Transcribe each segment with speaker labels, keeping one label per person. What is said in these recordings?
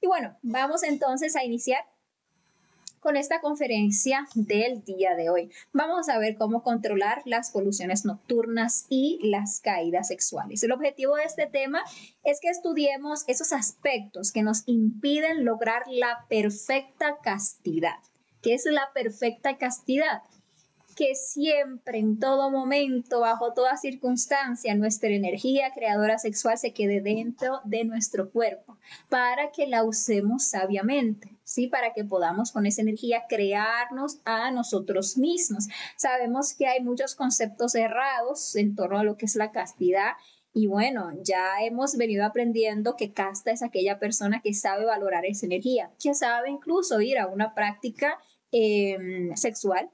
Speaker 1: Y bueno, vamos entonces a iniciar con esta conferencia del día de hoy. Vamos a ver cómo controlar las poluciones nocturnas y las caídas sexuales. El objetivo de este tema es que estudiemos esos aspectos que nos impiden lograr la perfecta castidad. ¿Qué es la perfecta castidad? Que siempre, en todo momento, bajo toda circunstancia, nuestra energía creadora sexual se quede dentro de nuestro cuerpo para que la usemos sabiamente, ¿sí? Para que podamos con esa energía crearnos a nosotros mismos. Sabemos que hay muchos conceptos errados en torno a lo que es la castidad. Y bueno, ya hemos venido aprendiendo que casta es aquella persona que sabe valorar esa energía, que sabe incluso ir a una práctica sexual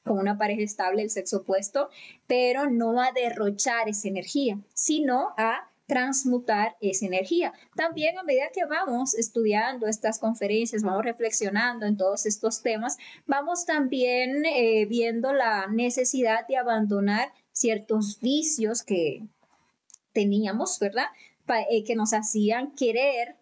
Speaker 1: con una pareja estable, el sexo opuesto, pero no a derrochar esa energía, sino a transmutar esa energía. También a medida que vamos estudiando estas conferencias, vamos reflexionando en todos estos temas, vamos también viendo la necesidad de abandonar ciertos vicios que teníamos, ¿verdad? Que nos hacían querer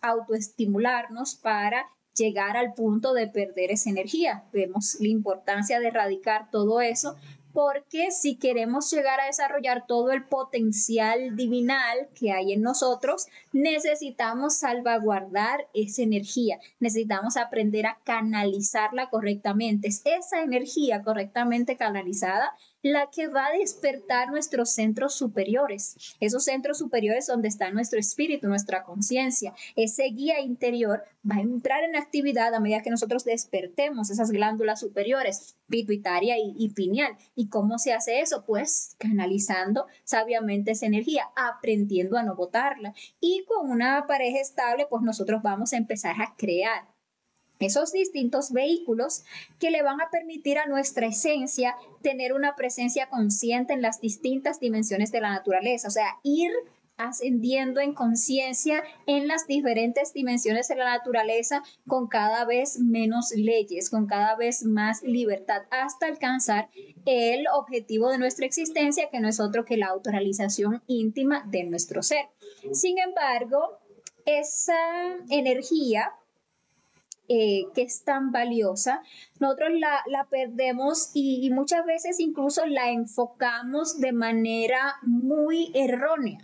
Speaker 1: autoestimularnos para llegar al punto de perder esa energía. Vemos la importancia de erradicar todo eso, porque si queremos llegar a desarrollar todo el potencial divinal que hay en nosotros, necesitamos salvaguardar esa energía, necesitamos aprender a canalizarla correctamente. Es esa energía correctamente canalizada la que va a despertar nuestros centros superiores, esos centros superiores donde está nuestro espíritu, nuestra conciencia. Ese guía interior va a entrar en actividad a medida que nosotros despertemos esas glándulas superiores, pituitaria y pineal. ¿Y cómo se hace eso? Pues canalizando sabiamente esa energía, aprendiendo a no botarla. Y con una pareja estable, pues nosotros vamos a empezar a crear esos distintos vehículos que le van a permitir a nuestra esencia tener una presencia consciente en las distintas dimensiones de la naturaleza, o sea, ir ascendiendo en conciencia en las diferentes dimensiones de la naturaleza con cada vez menos leyes, con cada vez más libertad, hasta alcanzar el objetivo de nuestra existencia, que no es otro que la autorrealización íntima de nuestro ser. Sin embargo, esa energía que es tan valiosa, nosotros la perdemos y muchas veces incluso la enfocamos de manera muy errónea,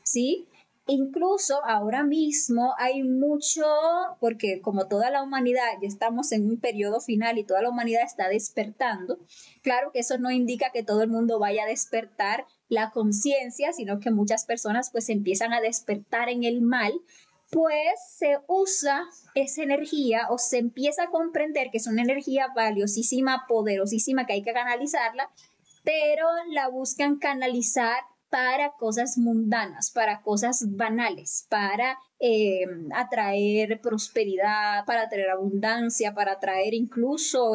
Speaker 1: ¿sí? Incluso ahora mismo hay mucho, porque como toda la humanidad, ya estamos en un periodo final y toda la humanidad está despertando, claro que eso no indica que todo el mundo vaya a despertar la conciencia, sino que muchas personas pues empiezan a despertar en el mal, pues se usa esa energía o se empieza a comprender que es una energía valiosísima, poderosísima, que hay que canalizarla, pero la buscan canalizar para cosas mundanas, para cosas banales, para atraer prosperidad, para atraer abundancia, para atraer incluso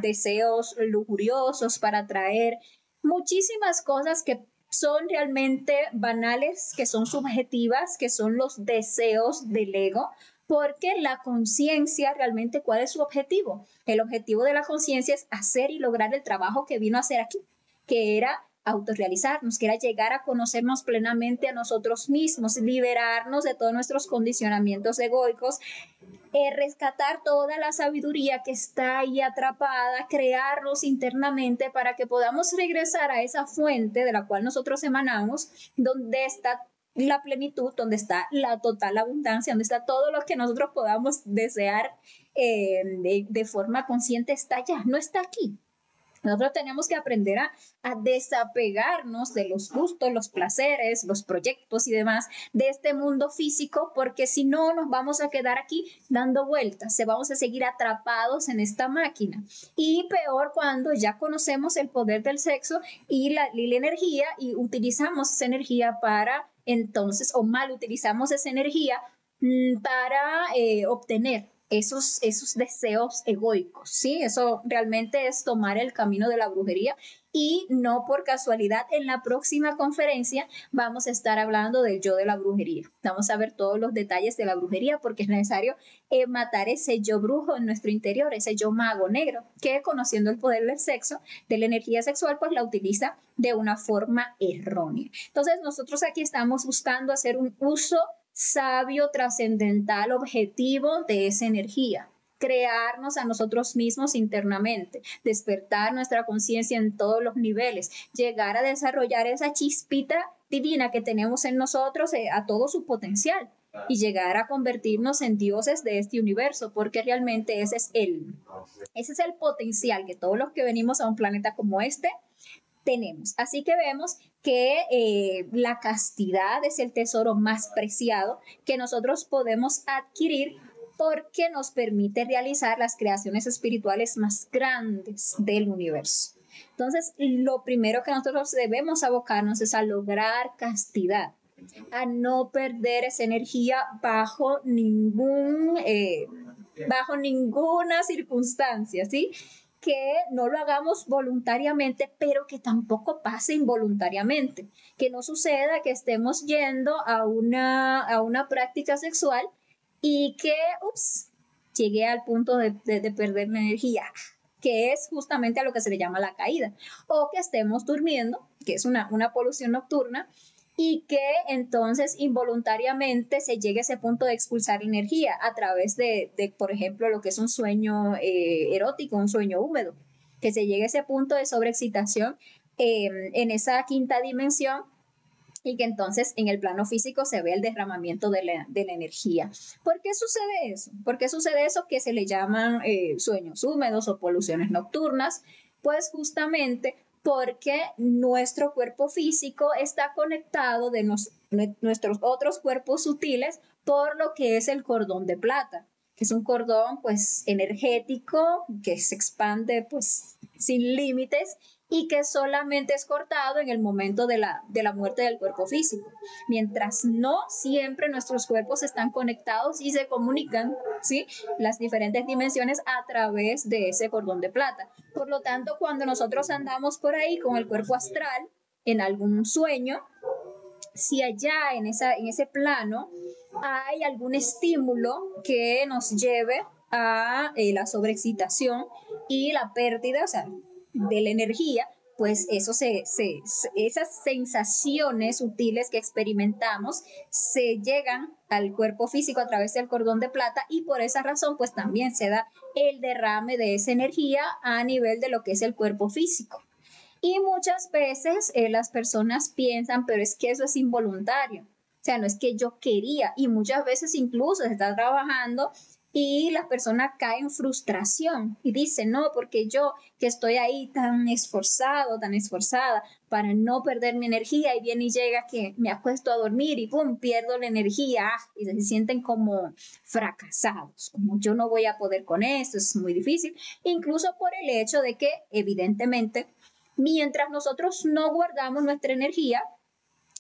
Speaker 1: deseos lujuriosos, para atraer muchísimas cosas que son realmente banales, que son subjetivas, que son los deseos del ego, porque la conciencia realmente, ¿cuál es su objetivo? El objetivo de la conciencia es hacer y lograr el trabajo que vino a hacer aquí, que era autorrealizarnos, que era llegar a conocernos plenamente a nosotros mismos, liberarnos de todos nuestros condicionamientos egoicos, rescatar toda la sabiduría que está ahí atrapada, crearnos internamente para que podamos regresar a esa fuente de la cual nosotros emanamos, donde está la plenitud, donde está la total abundancia, donde está todo lo que nosotros podamos desear de forma consciente, está allá, no está aquí. Nosotros tenemos que aprender a desapegarnos de los gustos, los placeres, los proyectos y demás de este mundo físico, porque si no nos vamos a quedar aquí dando vueltas, se vamos a seguir atrapados en esta máquina. Y peor cuando ya conocemos el poder del sexo y la energía y utilizamos esa energía para entonces, o mal utilizamos esa energía para obtener esos deseos egoicos, ¿sí? Eso realmente es tomar el camino de la brujería y no por casualidad en la próxima conferencia vamos a estar hablando del yo de la brujería. Vamos a ver todos los detalles de la brujería porque es necesario matar ese yo brujo en nuestro interior, ese yo mago negro que conociendo el poder del sexo, de la energía sexual, pues la utiliza de una forma errónea. Entonces nosotros aquí estamos buscando hacer un uso sabio, trascendental, objetivo de esa energía. Crearnos a nosotros mismos internamente, despertar nuestra conciencia en todos los niveles, llegar a desarrollar esa chispita divina que tenemos en nosotros a todo su potencial y llegar a convertirnos en dioses de este universo, porque realmente ese es el potencial que todos los que venimos a un planeta como este tenemos. Así que vemos que la castidad es el tesoro más preciado que nosotros podemos adquirir porque nos permite realizar las creaciones espirituales más grandes del universo. Entonces, lo primero que nosotros debemos abocarnos es a lograr castidad, a no perder esa energía bajo ninguna circunstancia, ¿sí? Que no lo hagamos voluntariamente, pero que tampoco pase involuntariamente, que no suceda que estemos yendo a una práctica sexual y que, llegué al punto de perder mi energía, que es justamente a lo que se le llama la caída, o que estemos durmiendo, que es una polución nocturna, y que entonces involuntariamente se llegue a ese punto de expulsar energía a través de por ejemplo, lo que es un sueño erótico, un sueño húmedo, que se llegue a ese punto de sobreexcitación en esa quinta dimensión y que entonces en el plano físico se ve el derramamiento de la energía. ¿Por qué sucede eso? ¿Por qué sucede eso que se le llaman sueños húmedos o poluciones nocturnas? Pues justamente porque nuestro cuerpo físico está conectado de nuestros otros cuerpos sutiles por lo que es el cordón de plata, que es un cordón pues energético que se expande pues sin límites y que solamente es cortado en el momento de la muerte del cuerpo físico. Mientras no siempre nuestros cuerpos están conectados y se comunican, ¿sí? Las diferentes dimensiones a través de ese cordón de plata. Por lo tanto, cuando nosotros andamos por ahí con el cuerpo astral en algún sueño, si allá en ese plano hay algún estímulo que nos lleve a la sobreexcitación y la pérdida, o sea, de la energía, pues esas sensaciones sutiles que experimentamos se llegan al cuerpo físico a través del cordón de plata y por esa razón pues también se da el derrame de esa energía a nivel de lo que es el cuerpo físico. Y muchas veces las personas piensan, pero es que eso es involuntario. O sea, no es que yo quería. Y muchas veces incluso se está trabajando y la persona cae en frustración y dice, no, porque yo que estoy ahí tan esforzado, tan esforzada para no perder mi energía y viene y llega que me acuesto a dormir y pum, pierdo la energía y se sienten como fracasados, como yo no voy a poder con esto, es muy difícil, incluso por el hecho de que evidentemente mientras nosotros no guardamos nuestra energía,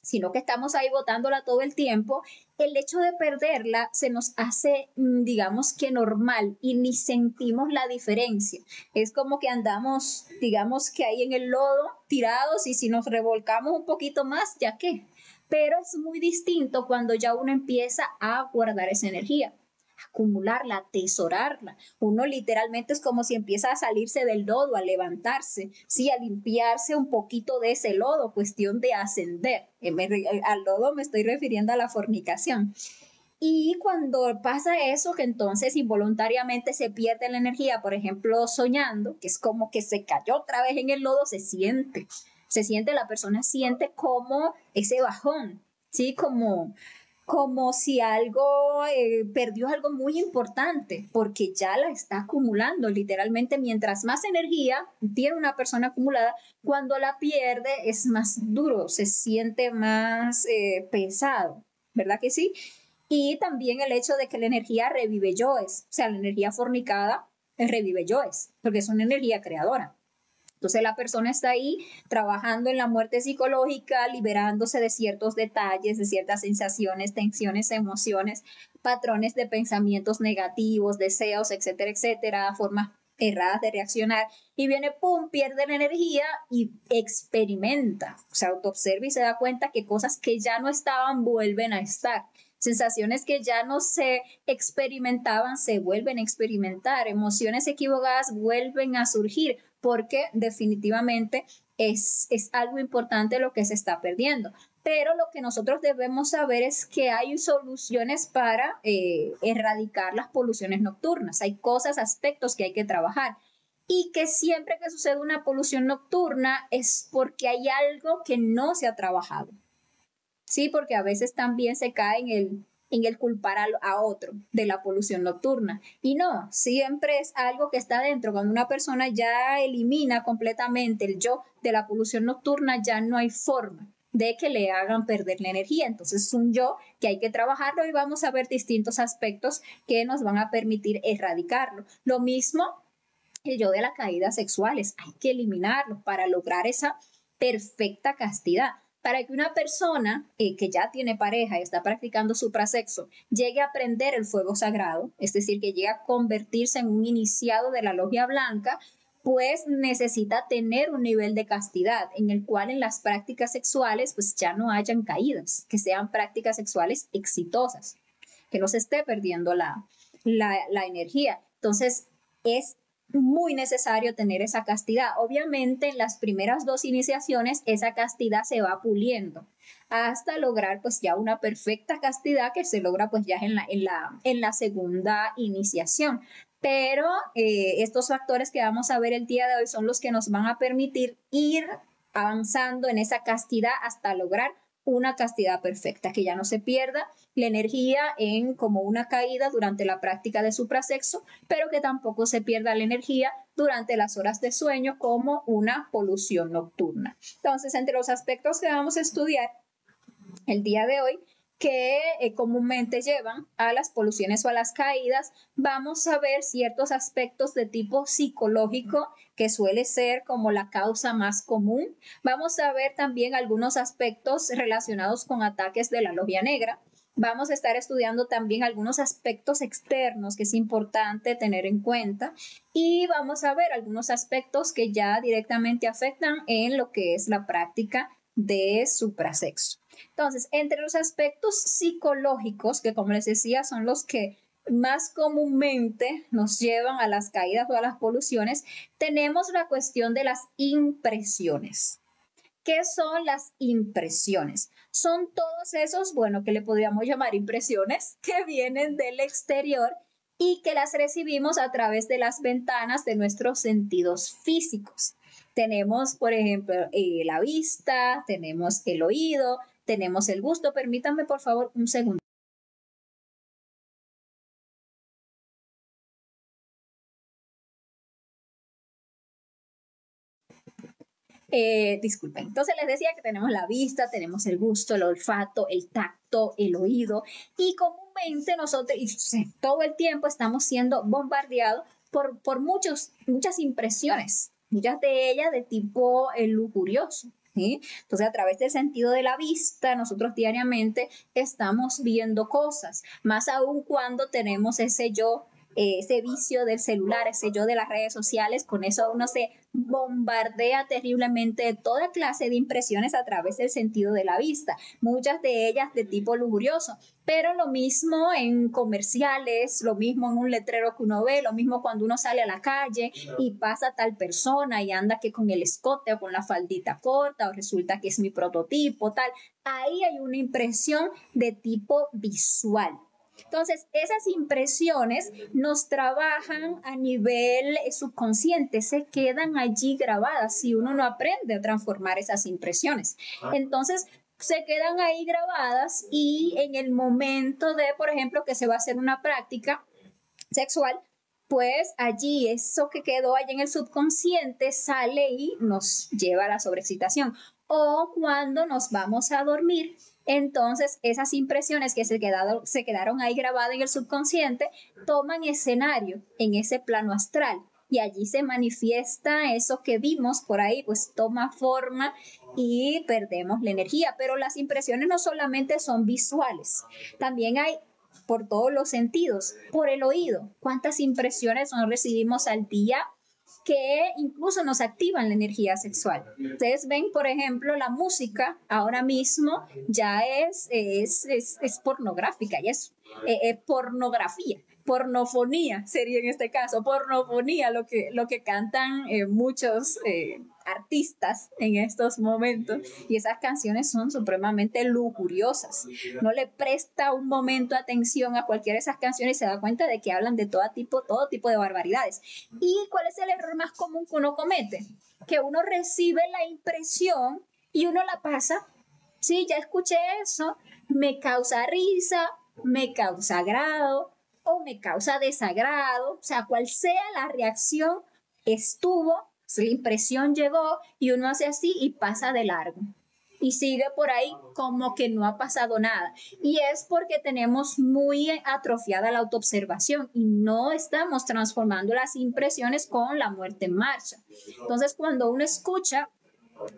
Speaker 1: sino que estamos ahí botándola todo el tiempo, el hecho de perderla se nos hace, digamos que normal y ni sentimos la diferencia. Es como que andamos, digamos que ahí en el lodo tirados y si nos revolcamos un poquito más, ¿ya qué? Pero es muy distinto cuando ya uno empieza a guardar esa energía, acumularla, atesorarla. Uno literalmente es como si empieza a salirse del lodo, a levantarse, sí, a limpiarse un poquito de ese lodo, cuestión de ascender. Al lodo me estoy refiriendo a la fornicación. Y cuando pasa eso, que entonces involuntariamente se pierde la energía, por ejemplo, soñando, que es como que se cayó otra vez en el lodo, se siente, la persona siente como ese bajón, ¿sí? Como si algo perdió algo muy importante, porque ya la está acumulando. Literalmente, mientras más energía tiene una persona acumulada, cuando la pierde es más duro, se siente más pesado, ¿verdad que sí? Y también el hecho de que la energía revive yoes, o sea, la energía fornicada revive yoes, porque es una energía creadora. Entonces la persona está ahí trabajando en la muerte psicológica, liberándose de ciertos detalles, de ciertas sensaciones, tensiones, emociones, patrones de pensamientos negativos, deseos, etcétera, etcétera, formas erradas de reaccionar y viene, pum, pierde la energía y experimenta, o sea, autoobserva y se da cuenta que cosas que ya no estaban vuelven a estar. Sensaciones que ya no se experimentaban se vuelven a experimentar, emociones equivocadas vuelven a surgir, porque definitivamente es algo importante lo que se está perdiendo. pero lo que nosotros debemos saber es que hay soluciones para erradicar las poluciones nocturnas. Hay cosas, aspectos que hay que trabajar y que siempre que sucede una polución nocturna es porque hay algo que no se ha trabajado. Sí, porque a veces también se cae en el culpar a otro de la polución nocturna. Y no, siempre es algo que está dentro. Cuando una persona ya elimina completamente el yo de la polución nocturna, ya no hay forma de que le hagan perder la energía. Entonces es un yo que hay que trabajarlo y vamos a ver distintos aspectos que nos van a permitir erradicarlo. Lo mismo el yo de las caídas sexuales, hay que eliminarlos para lograr esa perfecta castidad. Para que una persona que ya tiene pareja y está practicando suprasexo llegue a aprender el fuego sagrado, es decir, que llegue a convertirse en un iniciado de la logia blanca, pues necesita tener un nivel de castidad en el cual en las prácticas sexuales pues ya no hayan caídas, que sean prácticas sexuales exitosas, que no se esté perdiendo la energía. Entonces, es muy necesario tener esa castidad. Obviamente, en las primeras dos iniciaciones, esa castidad se va puliendo hasta lograr pues ya una perfecta castidad que se logra pues ya en la segunda iniciación. Pero estos factores que vamos a ver el día de hoy son los que nos van a permitir ir avanzando en esa castidad hasta lograr una castidad perfecta, que ya no se pierda la energía en como una caída durante la práctica de suprasexo, pero que tampoco se pierda la energía durante las horas de sueño como una polución nocturna. Entonces, entre los aspectos que vamos a estudiar el día de hoy, que comúnmente llevan a las poluciones o a las caídas, vamos a ver ciertos aspectos de tipo psicológico que suele ser como la causa más común. Vamos a ver también algunos aspectos relacionados con ataques de la logia negra. Vamos a estar estudiando también algunos aspectos externos que es importante tener en cuenta y vamos a ver algunos aspectos que ya directamente afectan en lo que es la práctica de suprasexo. Entonces, entre los aspectos psicológicos, que como les decía, son los que más comúnmente nos llevan a las caídas o a las poluciones, tenemos la cuestión de las impresiones. ¿Qué son las impresiones? Son todos esos, bueno, que le podríamos llamar impresiones, que vienen del exterior y que las recibimos a través de las ventanas de nuestros sentidos físicos. Tenemos, por ejemplo, la vista, tenemos el oído, tenemos el gusto. Permítanme, por favor, un segundo. Disculpen. Entonces les decía que tenemos la vista, tenemos el gusto, el olfato, el tacto, el oído y comúnmente nosotros y todo el tiempo estamos siendo bombardeados por muchas impresiones, muchas de ellas de tipo lujurioso. ¿Sí? Entonces, a través del sentido de la vista, nosotros diariamente estamos viendo cosas, más aún cuando tenemos ese vicio del celular, ese yo de las redes sociales, con eso uno se bombardea terriblemente de toda clase de impresiones a través del sentido de la vista, muchas de ellas de tipo lujurioso, pero lo mismo en comerciales, lo mismo en un letrero que uno ve, lo mismo cuando uno sale a la calle y pasa tal persona y anda que con el escote o con la faldita corta o resulta que es mi prototipo, tal, ahí hay una impresión de tipo visual. Entonces, esas impresiones nos trabajan a nivel subconsciente, se quedan allí grabadas si uno no aprende a transformar esas impresiones. Entonces, se quedan ahí grabadas y en el momento de, por ejemplo, que se va a hacer una práctica sexual, pues allí eso que quedó allí en el subconsciente sale y nos lleva a la sobreexcitación. O cuando nos vamos a dormir, entonces esas impresiones que se quedaron ahí grabadas en el subconsciente toman escenario en ese plano astral y allí se manifiesta eso que vimos por ahí, pues toma forma y perdemos la energía. Pero las impresiones no solamente son visuales, también hay por todos los sentidos, por el oído. ¿Cuántas impresiones nos recibimos al día que incluso nos activan la energía sexual? Ustedes ven, por ejemplo, la música ahora mismo ya es pornográfica, ya es pornografía. Pornofonía sería en este caso, pornofonía, lo que cantan muchos artistas en estos momentos y esas canciones son supremamente lujuriosas. No le presta un momento atención a cualquiera de esas canciones y se da cuenta de que hablan de todo tipo de barbaridades. ¿Y cuál es el error más común que uno comete? Que uno recibe la impresión y uno la pasa. Sí, ya escuché eso, me causa risa, me causa agrado o me causa desagrado, o sea, cual sea la reacción, estuvo, la impresión llegó y uno hace así y pasa de largo. Y sigue por ahí como que no ha pasado nada. Y es porque tenemos muy atrofiada la autoobservación y no estamos transformando las impresiones con la muerte en marcha. Entonces, cuando uno escucha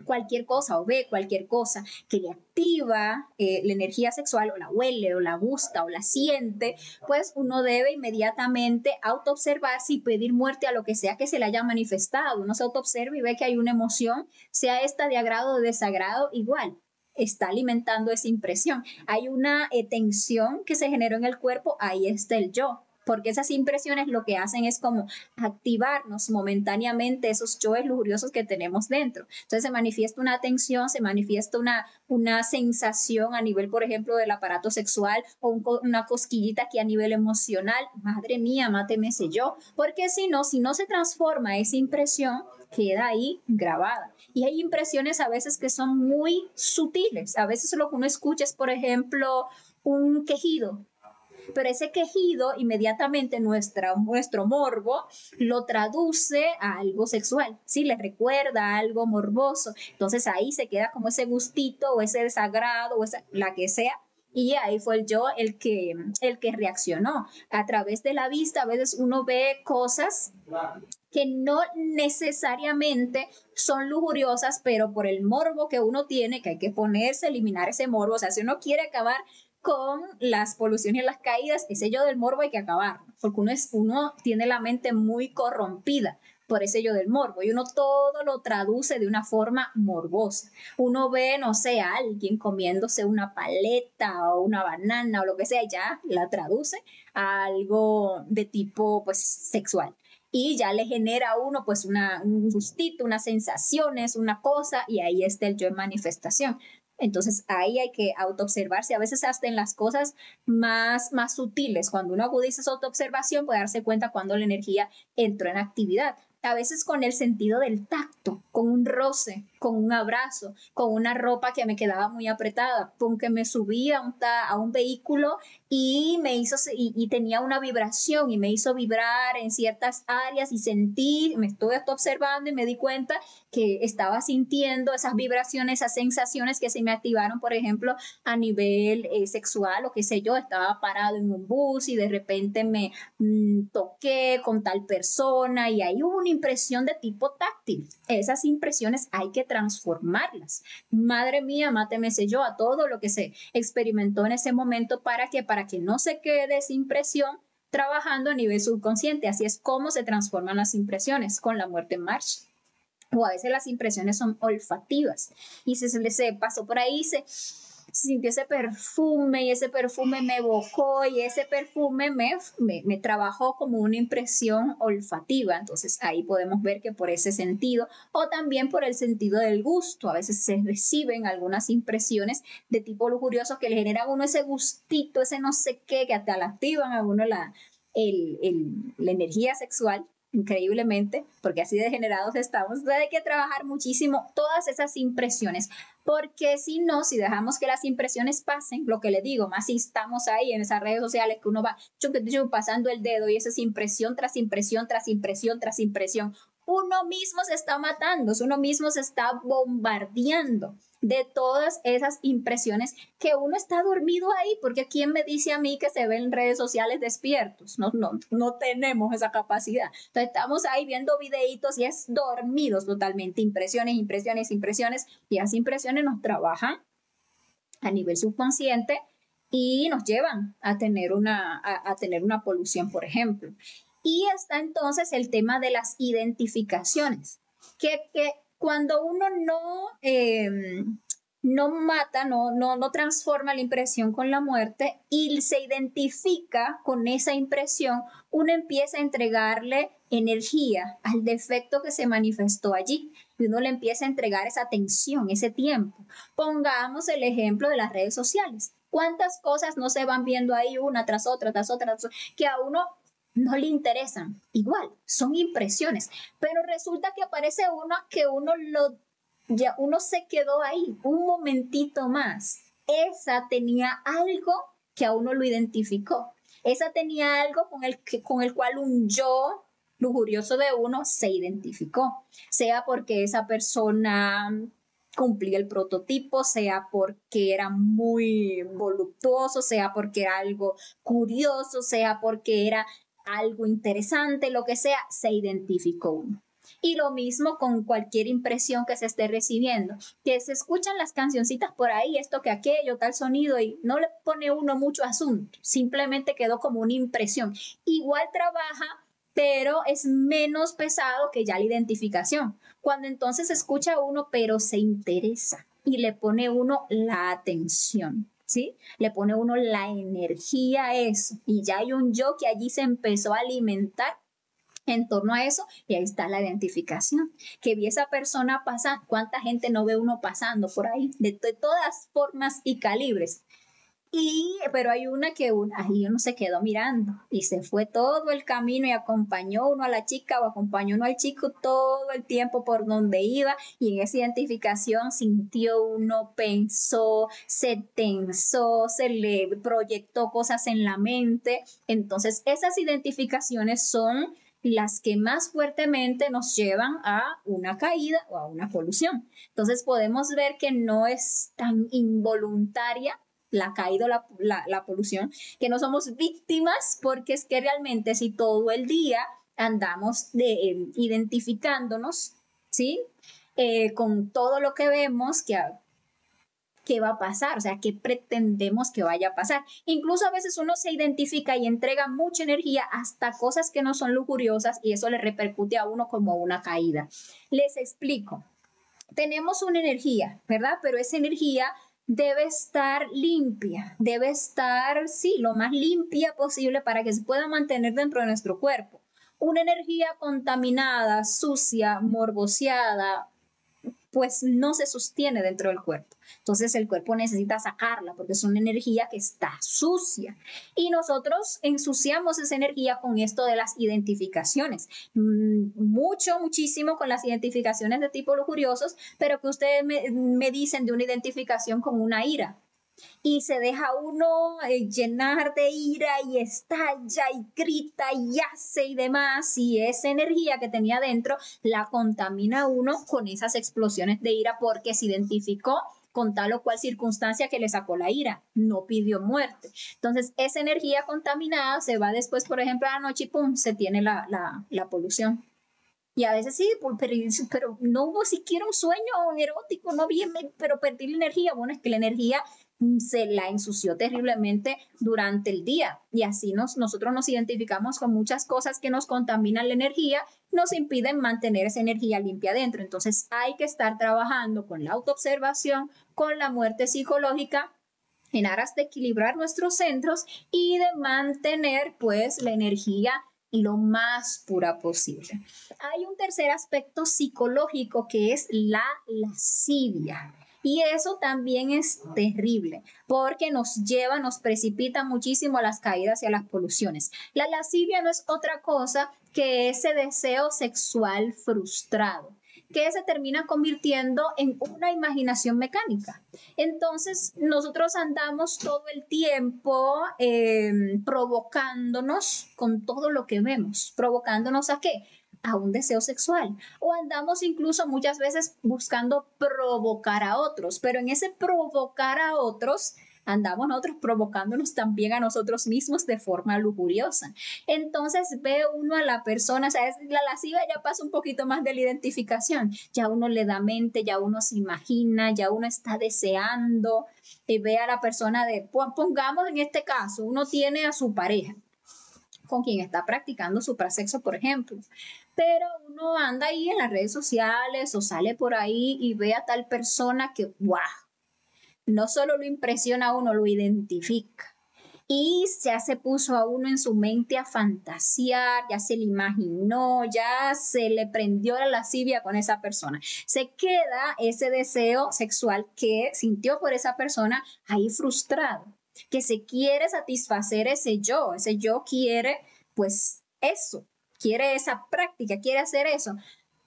Speaker 1: cualquier cosa o ve cualquier cosa que le activa la energía sexual o la huele o la gusta o la siente, pues uno debe inmediatamente autoobservarse y pedir muerte a lo que sea que se le haya manifestado. Uno se autoobserva y ve que hay una emoción, sea esta de agrado o de desagrado, igual está alimentando esa impresión. Hay una tensión que se generó en el cuerpo, ahí está el yo, porque esas impresiones lo que hacen es como activarnos momentáneamente esos yoes lujuriosos que tenemos dentro. Entonces se manifiesta una tensión, se manifiesta una sensación a nivel, por ejemplo, del aparato sexual o una cosquillita aquí a nivel emocional. Madre mía, máteme ese yo, porque si no se transforma esa impresión, queda ahí grabada. Y hay impresiones a veces que son muy sutiles. A veces lo que uno escucha es, por ejemplo, un quejido, pero ese quejido inmediatamente nuestro morbo lo traduce a algo sexual, ¿sí? Le recuerda a algo morboso, entonces ahí se queda como ese gustito o ese desagrado o la que sea, y ahí fue el yo el que reaccionó. A través de la vista a veces uno ve cosas que no necesariamente son lujuriosas, pero por el morbo que uno tiene, que hay que ponerse, eliminar ese morbo, o sea, si uno quiere acabar con las poluciones y las caídas, ese yo del morbo hay que acabar, porque uno tiene la mente muy corrompida por ese yo del morbo y uno todo lo traduce de una forma morbosa. Uno ve, no sé, a alguien comiéndose una paleta o una banana o lo que sea, y ya la traduce a algo de tipo pues sexual. Y ya le genera a uno pues un gustito, unas sensaciones, una cosa, y ahí está el yo en manifestación. Entonces ahí hay que autoobservarse, a veces hasta en las cosas más sutiles. Cuando uno agudiza su autoobservación puede darse cuenta cuando la energía entró en actividad. A veces con el sentido del tacto, con un roce, con un abrazo, con una ropa que me quedaba muy apretada, con que me subía a un vehículo y me hizo y tenía una vibración y me hizo vibrar en ciertas áreas y sentí, me estuve observando y me di cuenta que estaba sintiendo esas vibraciones, esas sensaciones que se me activaron, por ejemplo, a nivel sexual o qué sé yo, estaba parado en un bus y de repente me toqué con tal persona y ahí hubo una impresión de tipo táctil. Esas impresiones hay que transformarlas. Madre mía, máteme ese yo a todo lo que se experimentó en ese momento para que no se quede esa impresión trabajando a nivel subconsciente. Así es como se transforman las impresiones con la muerte en marcha. O a veces las impresiones son olfativas y se pasó por ahí, se sintió ese perfume y ese perfume me evocó y ese perfume me trabajó como una impresión olfativa. Entonces ahí podemos ver que por ese sentido o también por el sentido del gusto, a veces se reciben algunas impresiones de tipo lujurioso que le generan a uno ese gustito, ese no sé qué, que hasta le activan a uno la energía sexual. Increíblemente, porque así degenerados estamos. Entonces hay que trabajar muchísimo todas esas impresiones, porque si no, si dejamos que las impresiones pasen, lo que le digo, más si estamos ahí en esas redes sociales que uno va pasando el dedo y eso es impresión tras impresión, tras impresión, tras impresión, uno mismo se está matando, uno mismo se está bombardeando de todas esas impresiones que uno está dormido ahí, porque ¿quién me dice a mí que se ven en redes sociales despiertos? No tenemos esa capacidad. Entonces estamos ahí viendo videitos y es dormidos totalmente, impresiones, impresiones, impresiones, y esas impresiones nos trabajan a nivel subconsciente y nos llevan a tener una polución, por ejemplo. Y está entonces el tema de las identificaciones, que cuando uno no mata, no transforma la impresión con la muerte y se identifica con esa impresión, uno empieza a entregarle energía al defecto que se manifestó allí. y uno le empieza a entregar esa atención, ese tiempo. Pongamos el ejemplo de las redes sociales. ¿Cuántas cosas no se van viendo ahí una tras otra, que a uno no le interesan? Igual, son impresiones, pero resulta que aparece una que ya uno se quedó ahí un momentito más. Esa tenía algo que a uno lo identificó. Esa tenía algo con el cual un yo lujurioso de uno se identificó, sea porque esa persona cumplía el prototipo, sea porque era muy voluptuoso, sea porque era algo curioso, sea porque era algo interesante, lo que sea, se identificó uno. Y lo mismo con cualquier impresión que se esté recibiendo, que se escuchan las cancioncitas por ahí, esto que aquello, tal sonido, y no le pone uno mucho asunto, simplemente quedó como una impresión. Igual trabaja, pero es menos pesado que ya la identificación. Cuando entonces escucha uno, pero se interesa y le pone uno la atención. ¿Sí? Le pone uno la energía a eso y ya hay un yo que allí se empezó a alimentar en torno a eso y ahí está la identificación. Que vi esa persona pasar, ¿cuánta gente no ve uno pasando por ahí? De todas formas y calibres. Pero hay una que ahí uno se quedó mirando y se fue todo el camino y acompañó uno a la chica o acompañó uno al chico todo el tiempo por donde iba y en esa identificación sintió uno, pensó, se tensó, se le proyectó cosas en la mente. Entonces esas identificaciones son las que más fuertemente nos llevan a una caída o a una polución. Entonces podemos ver que no es tan involuntaria la caída o la polución, que no somos víctimas, porque es que realmente si todo el día andamos identificándonos, ¿sí? Con todo lo que vemos, ¿qué va a pasar? O sea, ¿qué pretendemos que vaya a pasar? Incluso a veces uno se identifica y entrega mucha energía hasta cosas que no son lujuriosas y eso le repercute a uno como una caída. Les explico. Tenemos una energía, ¿verdad? Pero esa energía debe estar limpia, debe estar, sí, lo más limpia posible para que se pueda mantener dentro de nuestro cuerpo. Una energía contaminada, sucia, morboseada, pues no se sostiene dentro del cuerpo. Entonces el cuerpo necesita sacarla porque es una energía que está sucia. Y nosotros ensuciamos esa energía con esto de las identificaciones. Muchísimo con las identificaciones de tipo lujuriosos, pero que ustedes me dicen de una identificación con una ira. Y se deja uno llenar de ira y estalla y grita y hace y demás, y esa energía que tenía dentro la contamina uno con esas explosiones de ira porque se identificó con tal o cual circunstancia que le sacó la ira, no pidió muerte. Entonces esa energía contaminada se va después, por ejemplo, a la noche y pum, se tiene la polución. Y a veces sí, pero no hubo siquiera un sueño erótico, no bien, pero perdí la energía. Bueno, es que la energía se la ensució terriblemente durante el día y así nosotros nos identificamos con muchas cosas que nos contaminan la energía, nos impiden mantener esa energía limpia dentro. Entonces hay que estar trabajando con la autoobservación, con la muerte psicológica en aras de equilibrar nuestros centros y de mantener pues la energía lo más pura posible. Hay un tercer aspecto psicológico que es la lascivia. Y eso también es terrible porque nos precipita muchísimo a las caídas y a las poluciones. La lascivia no es otra cosa que ese deseo sexual frustrado que se termina convirtiendo en una imaginación mecánica. Entonces, nosotros andamos todo el tiempo provocándonos con todo lo que vemos. ¿Provocándonos a qué? A un deseo sexual o andamos incluso muchas veces buscando provocar a otros, pero en ese provocar a otros andamos nosotros provocándonos también a nosotros mismos de forma lujuriosa. Entonces ve uno a la persona, o sea, la lascivia ya pasa un poquito más de la identificación, ya uno le da mente, ya uno se imagina, ya uno está deseando, ve a la persona pongamos en este caso, uno tiene a su pareja con quien está practicando suprasexo, por ejemplo. Pero uno anda ahí en las redes sociales o sale por ahí y ve a tal persona que, wow, no solo lo impresiona a uno, lo identifica. y ya se puso a uno en su mente a fantasear, ya se le imaginó, ya se le prendió la lascivia con esa persona. Se queda ese deseo sexual que sintió por esa persona ahí frustrado, que se quiere satisfacer ese yo quiere pues eso, quiere esa práctica, quiere hacer eso.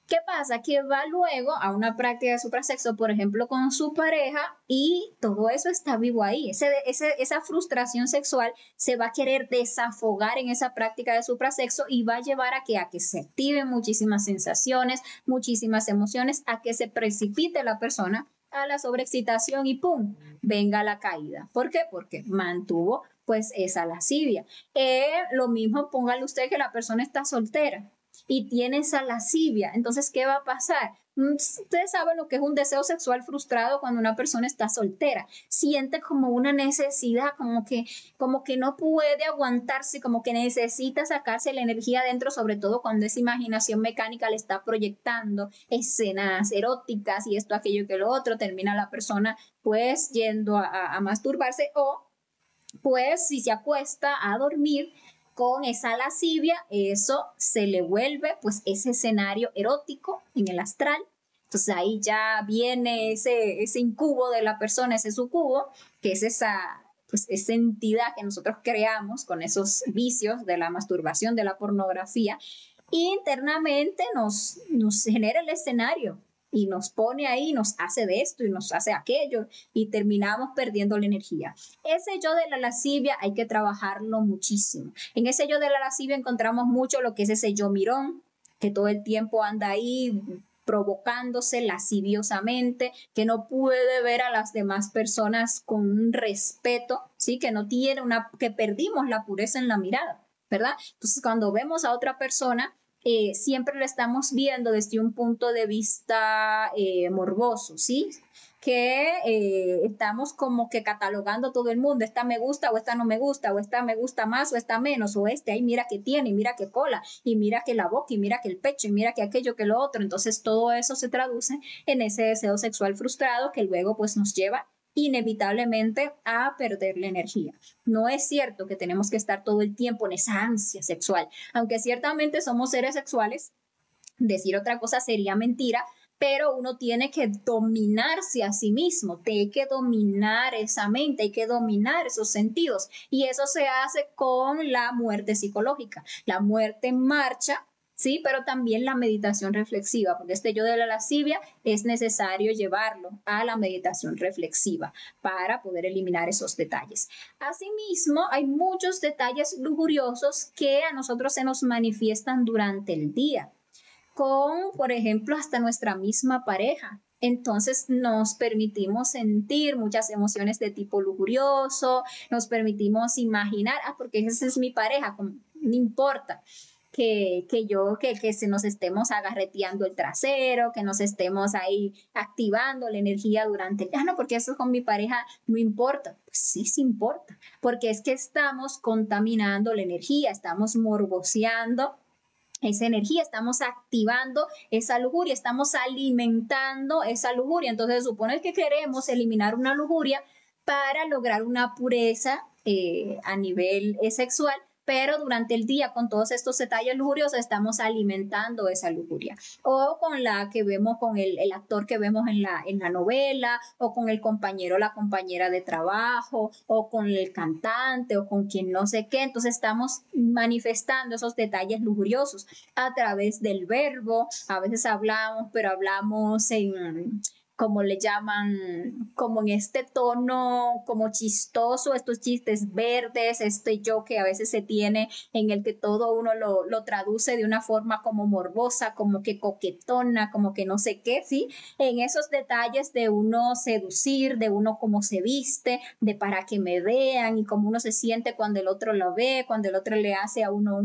Speaker 1: ¿Qué pasa? Que va luego a una práctica de suprasexo, por ejemplo, con su pareja y todo eso está vivo ahí. Esa frustración sexual se va a querer desafogar en esa práctica de suprasexo y va a llevar a que se activen muchísimas sensaciones, muchísimas emociones, a que se precipite la persona a la sobreexcitación y ¡pum! Venga la caída. ¿Por qué? Porque mantuvo pues esa lascivia. Lo mismo, póngale usted que la persona está soltera y tiene esa lascivia. Entonces, ¿qué va a pasar? Ustedes saben lo que es un deseo sexual frustrado cuando una persona está soltera. Siente como una necesidad, como que no puede aguantarse, como que necesita sacarse la energía adentro, sobre todo cuando esa imaginación mecánica le está proyectando escenas eróticas y esto, aquello que lo otro. Termina la persona pues yendo a masturbarse o pues si se acuesta a dormir con esa lascivia, eso se le vuelve pues ese escenario erótico en el astral. Entonces ahí ya viene ese incubo de la persona, ese sucubo, que es esa entidad que nosotros creamos con esos vicios de la masturbación, de la pornografía, y internamente nos genera el escenario y nos pone ahí, nos hace de esto y nos hace aquello y terminamos perdiendo la energía. Ese yo de la lascivia hay que trabajarlo muchísimo. En ese yo de la lascivia encontramos mucho lo que es ese yo mirón, que todo el tiempo anda ahí provocándose lasciviosamente, que no puede ver a las demás personas con un respeto, ¿sí? Que no tiene que perdimos la pureza en la mirada, ¿verdad? Entonces, cuando vemos a otra persona, siempre lo estamos viendo desde un punto de vista morboso, ¿sí? Que estamos como que catalogando todo el mundo, esta me gusta o esta no me gusta, o esta me gusta más o esta menos, o ay, mira que tiene, y mira que cola, y mira que la boca, y mira que el pecho, y mira que aquello, que lo otro. Entonces todo eso se traduce en ese deseo sexual frustrado que luego pues nos lleva inevitablemente a perder la energía. No es cierto que tenemos que estar todo el tiempo en esa ansia sexual, aunque ciertamente somos seres sexuales, decir otra cosa sería mentira, pero uno tiene que dominarse a sí mismo, tiene que dominar esa mente, hay que dominar esos sentidos, y eso se hace con la muerte psicológica, la muerte en marcha. Sí, pero también la meditación reflexiva, porque este yo de la lascivia es necesario llevarlo a la meditación reflexiva para poder eliminar esos detalles. Asimismo, hay muchos detalles lujuriosos que a nosotros se nos manifiestan durante el día, con, por ejemplo, hasta nuestra misma pareja. Entonces nos permitimos sentir muchas emociones de tipo lujurioso, nos permitimos imaginar, porque esa es mi pareja, no importa que se nos estemos agarreteando el trasero, que nos estemos ahí activando la energía durante el día, no, porque eso con mi pareja no importa. Pues sí importa, porque es que estamos contaminando la energía, estamos morboseando esa energía, estamos activando esa lujuria, estamos alimentando esa lujuria. Entonces se supone que queremos eliminar una lujuria para lograr una pureza a nivel sexual, pero durante el día con todos estos detalles lujuriosos estamos alimentando esa lujuria. O con la que vemos, con el actor que vemos en la novela, o con el compañero o la compañera de trabajo, o con el cantante, o con quien no sé qué. Entonces estamos manifestando esos detalles lujuriosos a través del verbo. A veces hablamos, pero hablamos como le llaman, como en este tono como chistoso, estos chistes verdes, este yo que a veces se tiene en el que todo uno lo traduce de una forma como morbosa, como que coquetona, como que no sé qué, ¿sí? En esos detalles de uno seducir, de uno cómo se viste, de para que me vean y cómo uno se siente cuando el otro lo ve, cuando el otro le hace a uno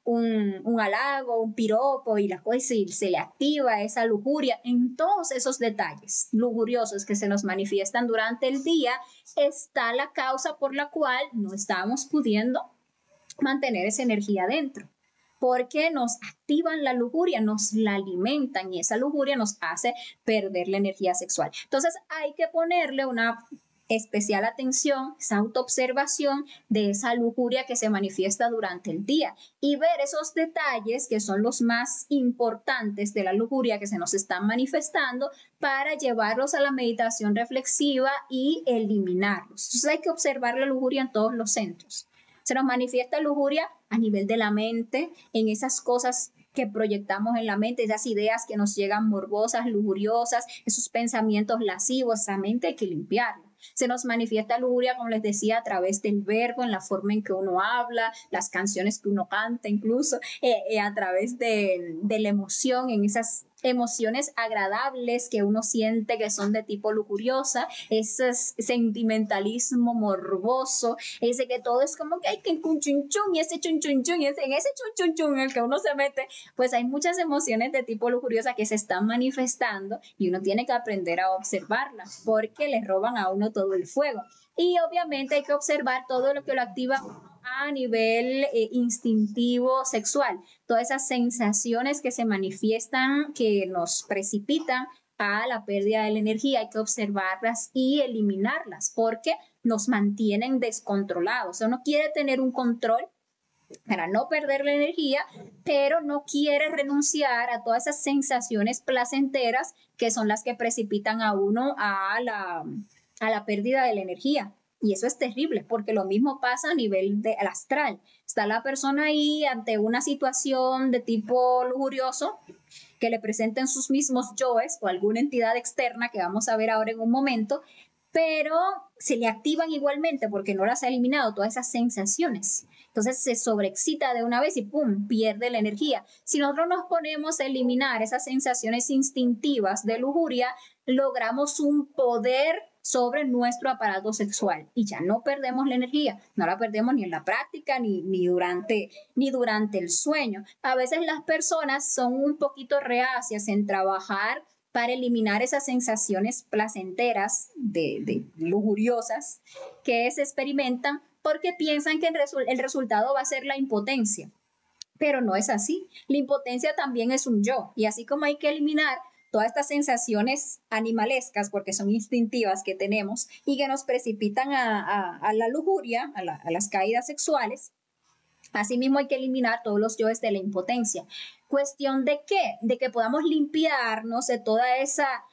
Speaker 1: un halago, un piropo y la cosa, y se le activa esa lujuria. En todos esos detalles lujuriosos que se nos manifiestan durante el día está la causa por la cual no estamos pudiendo mantener esa energía dentro, porque nos activan la lujuria, nos la alimentan y esa lujuria nos hace perder la energía sexual. Entonces hay que ponerle una especial atención, esa autoobservación de esa lujuria que se manifiesta durante el día y ver esos detalles que son los más importantes de la lujuria que se nos están manifestando para llevarlos a la meditación reflexiva y eliminarlos. Entonces hay que observar la lujuria en todos los centros. Se nos manifiesta lujuria a nivel de la mente, en esas cosas que proyectamos en la mente, esas ideas que nos llegan morbosas, lujuriosas, esos pensamientos lascivos, esa mente hay que limpiarla. Se nos manifiesta lujuria, como les decía, a través del verbo, en la forma en que uno habla, las canciones que uno canta, incluso a través de la emoción, en esas emociones agradables que uno siente que son de tipo lujuriosa, ese sentimentalismo morboso, ese que todo es como que hay que un chun chun y ese chun chun chun y en ese chun chun chun en el que uno se mete, pues hay muchas emociones de tipo lujuriosa que se están manifestando y uno tiene que aprender a observarlas porque le roban a uno todo el fuego. Y obviamente hay que observar todo lo que lo activa a nivel instintivo sexual, todas esas sensaciones que se manifiestan, que nos precipitan a la pérdida de la energía, hay que observarlas y eliminarlas porque nos mantienen descontrolados. Uno quiere tener un control para no perder la energía, pero no quiere renunciar a todas esas sensaciones placenteras que son las que precipitan a uno a la pérdida de la energía. Y eso es terrible, porque lo mismo pasa a nivel astral. Está la persona ahí ante una situación de tipo lujurioso que le presenten sus mismos yoes o alguna entidad externa que vamos a ver ahora en un momento, pero se le activan igualmente porque no las ha eliminado todas esas sensaciones. Entonces se sobreexcita de una vez y ¡pum!, pierde la energía. Si nosotros nos ponemos a eliminar esas sensaciones instintivas de lujuria, logramos un poder sobre nuestro aparato sexual y ya no perdemos la energía, no la perdemos ni en la práctica ni durante el sueño. A veces las personas son un poquito reacias en trabajar para eliminar esas sensaciones placenteras de lujuriosas que se experimentan porque piensan que el resultado va a ser la impotencia, pero no es así. La impotencia también es un yo y así como hay que eliminar todas estas sensaciones animalescas, porque son instintivas que tenemos y que nos precipitan a la lujuria, a las caídas sexuales, asimismo hay que eliminar todos los yoes de la impotencia. ¿Cuestión de qué? De que podamos limpiarnos de toda esa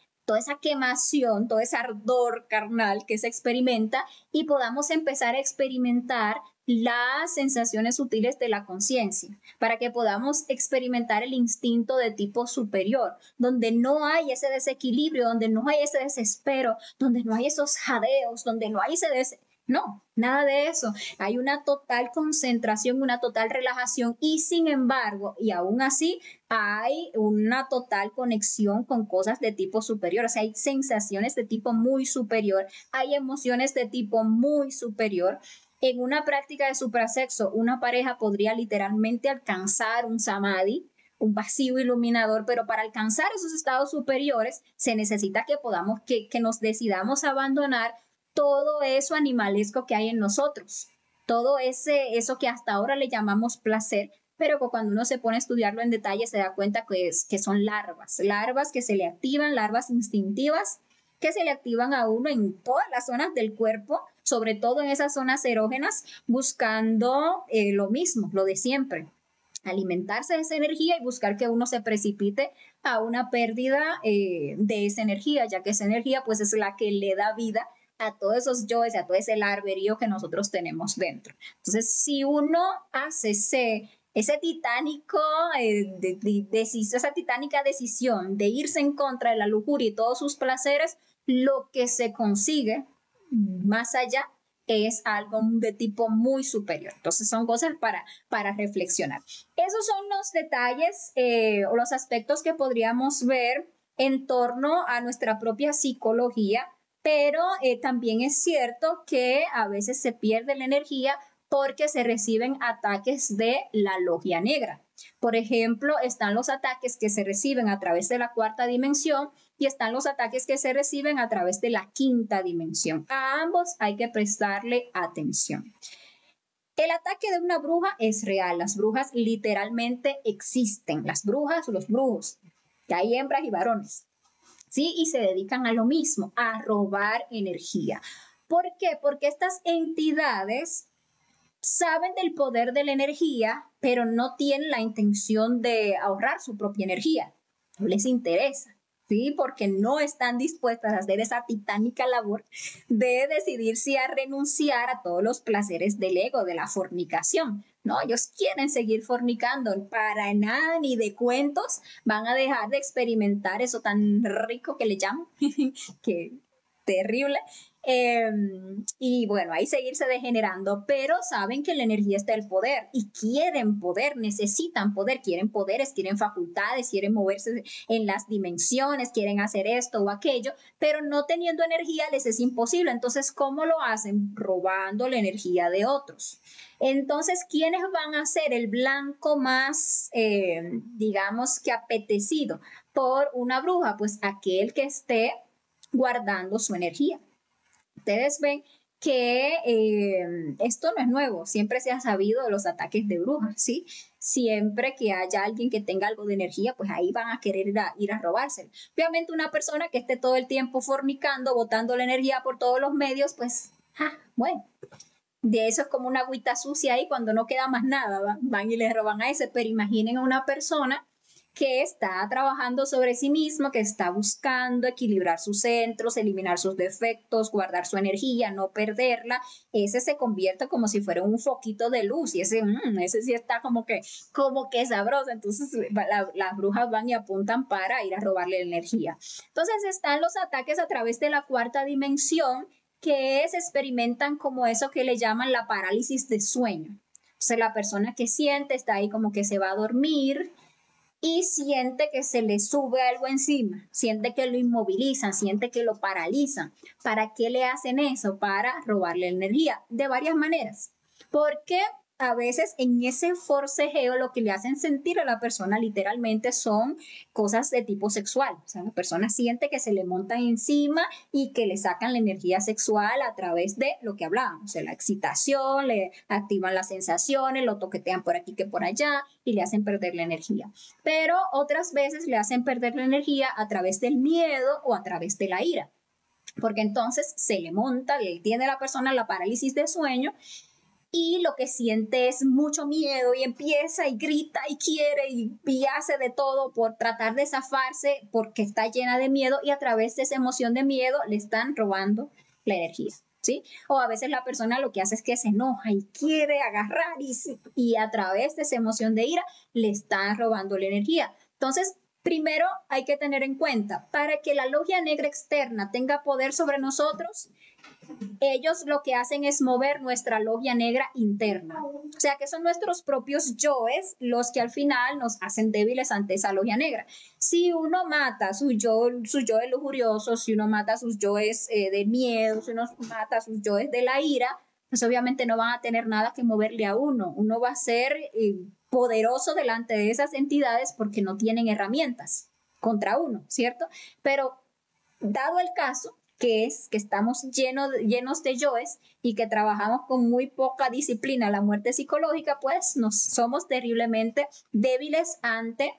Speaker 1: quemación, todo ese ardor carnal que se experimenta y podamos empezar a experimentar las sensaciones sutiles de la conciencia, para que podamos experimentar el instinto de tipo superior, donde no hay ese desequilibrio, donde no hay ese desespero, donde no hay esos jadeos, donde no hay no, nada de eso. Hay una total concentración, una total relajación y sin embargo, y aún así, hay una total conexión con cosas de tipo superior. O sea, hay sensaciones de tipo muy superior, hay emociones de tipo muy superior. En una práctica de suprasexo, una pareja podría literalmente alcanzar un samadhi, un vacío iluminador, pero para alcanzar esos estados superiores se necesita que nos decidamos abandonar todo eso animalesco que hay en nosotros, todo eso que hasta ahora le llamamos placer, pero que cuando uno se pone a estudiarlo en detalle se da cuenta que son larvas que se le activan, larvas instintivas que se le activan a uno en todas las zonas del cuerpo, sobre todo en esas zonas erógenas, buscando lo mismo, lo de siempre, alimentarse de esa energía y buscar que uno se precipite a una pérdida de esa energía, ya que esa energía pues es la que le da vida a todos esos yoes, a todo ese larverío que nosotros tenemos dentro. Entonces, si uno hace esa titánica decisión de irse en contra de la lujuria y todos sus placeres, lo que se consigue más allá es algo de tipo muy superior. Entonces son cosas para reflexionar. Esos son los detalles o los aspectos que podríamos ver en torno a nuestra propia psicología, pero también es cierto que a veces se pierde la energía porque se reciben ataques de la logia negra. Por ejemplo, están los ataques que se reciben a través de la cuarta dimensión y están los ataques que se reciben a través de la quinta dimensión. A ambos hay que prestarle atención. El ataque de una bruja es real. Las brujas literalmente existen. Las brujas o los brujos, que hay hembras y varones, ¿sí? Y se dedican a lo mismo, a robar energía. ¿Por qué? Porque estas entidades saben del poder de la energía, pero no tienen la intención de ahorrar su propia energía. No les interesa, ¿sí? Porque no están dispuestas a hacer esa titánica labor de decidir si a renunciar a todos los placeres del ego, de la fornicación. No, ellos quieren seguir fornicando, para nada ni de cuentos van a dejar de experimentar eso tan rico que le llaman, que terrible. Y bueno, ahí seguirse degenerando, pero saben que la energía está el poder y quieren poder, necesitan poder, quieren poderes, quieren facultades, quieren moverse en las dimensiones, quieren hacer esto o aquello, pero no teniendo energía les es imposible. Entonces, ¿cómo lo hacen? Robando la energía de otros. Entonces, ¿quiénes van a ser el blanco más, digamos que apetecido por una bruja? Pues aquel que esté guardando su energía. Ustedes ven que esto no es nuevo, siempre se ha sabido de los ataques de brujas, ¿sí? Siempre que haya alguien que tenga algo de energía, pues ahí van a querer ir a robárselo. Obviamente una persona que esté todo el tiempo fornicando, botando la energía por todos los medios, pues, bueno, de eso es como una agüita sucia ahí cuando no queda más nada, van y le roban a ese, pero imaginen a una persona que está trabajando sobre sí mismo, que está buscando equilibrar sus centros, eliminar sus defectos, guardar su energía, no perderla, ese se convierte como si fuera un foquito de luz y ese sí está como que sabroso. Entonces las brujas van y apuntan para ir a robarle la energía. Entonces están los ataques a través de la cuarta dimensión, que se experimentan como eso que le llaman la parálisis de sueño. O sea, la persona que siente está ahí como que se va a dormir y siente que se le sube algo encima, siente que lo inmovilizan, siente que lo paralizan. ¿Para qué le hacen eso? Para robarle energía, de varias maneras. Porque a veces en ese forcejeo lo que le hacen sentir a la persona literalmente son cosas de tipo sexual. O sea, la persona siente que se le montan encima y que le sacan la energía sexual a través de lo que hablábamos, o sea, la excitación, le activan las sensaciones, lo toquetean por aquí que por allá y le hacen perder la energía. Pero otras veces le hacen perder la energía a través del miedo o a través de la ira. Porque entonces se le monta, le tiene a la persona la parálisis de sueño y lo que siente es mucho miedo y empieza y grita y quiere y hace de todo por tratar de zafarse porque está llena de miedo y a través de esa emoción de miedo le están robando la energía, ¿sí? O a veces la persona lo que hace es que se enoja y quiere agarrar y a través de esa emoción de ira le están robando la energía. Entonces, primero hay que tener en cuenta, para que la logia negra externa tenga poder sobre nosotros, ellos lo que hacen es mover nuestra logia negra interna. O sea que son nuestros propios yoes los que al final nos hacen débiles ante esa logia negra. Si uno mata sus yoes lujuriosos, si uno mata sus yoes de miedo, si uno mata sus yoes de la ira, pues obviamente no van a tener nada que moverle a uno. Uno va a ser poderoso delante de esas entidades porque no tienen herramientas contra uno, ¿cierto? Pero dado el caso que es que estamos llenos de yoes y que trabajamos con muy poca disciplina la muerte psicológica, pues somos terriblemente débiles ante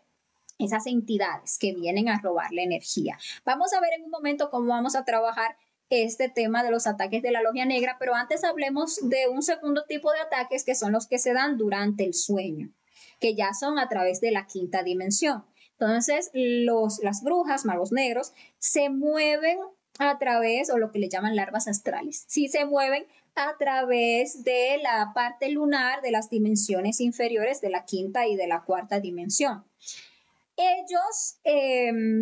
Speaker 1: esas entidades que vienen a robar la energía. Vamos a ver en un momento cómo vamos a trabajar este tema de los ataques de la logia negra, pero antes hablemos de un segundo tipo de ataques que son los que se dan durante el sueño, que ya son a través de la quinta dimensión. Entonces, las brujas, magos negros, se mueven a través, o lo que le llaman larvas astrales, sí se mueven a través de la parte lunar de las dimensiones inferiores de la quinta y de la cuarta dimensión. Ellos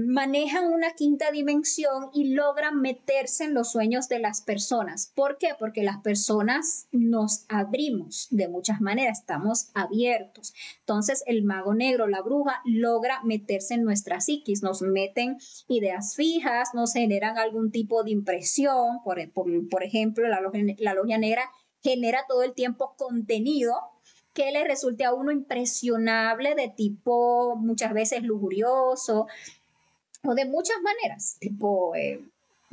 Speaker 1: manejan una quinta dimensión y logran meterse en los sueños de las personas. ¿Por qué? Porque las personas nos abrimos de muchas maneras, estamos abiertos. Entonces el mago negro, la bruja, logra meterse en nuestra psiquis, nos meten ideas fijas, nos generan algún tipo de impresión. Por ejemplo, la logia negra genera todo el tiempo contenido que le resulte a uno impresionable, de tipo muchas veces lujurioso o de muchas maneras, tipo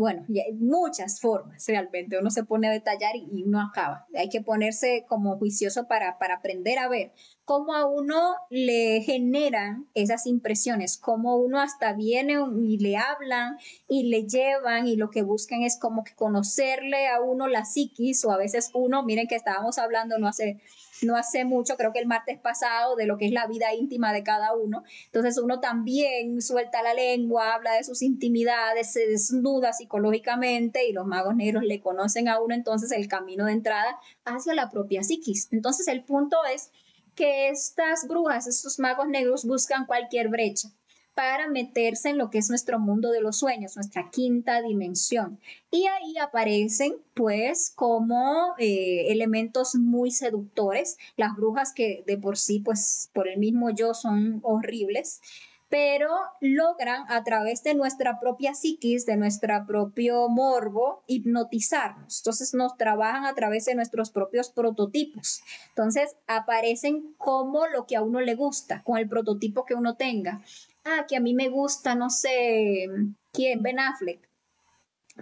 Speaker 1: bueno, y hay muchas formas realmente, uno se pone a detallar y no acaba. Hay que ponerse como juicioso para aprender a ver cómo a uno le generan esas impresiones, cómo uno hasta viene y le hablan y le llevan y lo que buscan es como que conocerle a uno la psiquis o a veces uno, miren que estábamos hablando no hace mucho, creo que el martes pasado, de lo que es la vida íntima de cada uno. Entonces uno también suelta la lengua, habla de sus intimidades, se desnuda psicológicamente y los magos negros le conocen a uno entonces el camino de entrada hacia la propia psiquis. Entonces el punto es que estas brujas, estos magos negros buscan cualquier brecha para meterse en lo que es nuestro mundo de los sueños, nuestra quinta dimensión. Y ahí aparecen pues como elementos muy seductores, las brujas que de por sí pues por el mismo yo son horribles, pero logran a través de nuestra propia psiquis, de nuestro propio morbo, hipnotizarnos. Entonces nos trabajan a través de nuestros propios prototipos. Entonces aparecen como lo que a uno le gusta, con el prototipo que uno tenga. Ah, que a mí me gusta, no sé, ¿quién? Ben Affleck.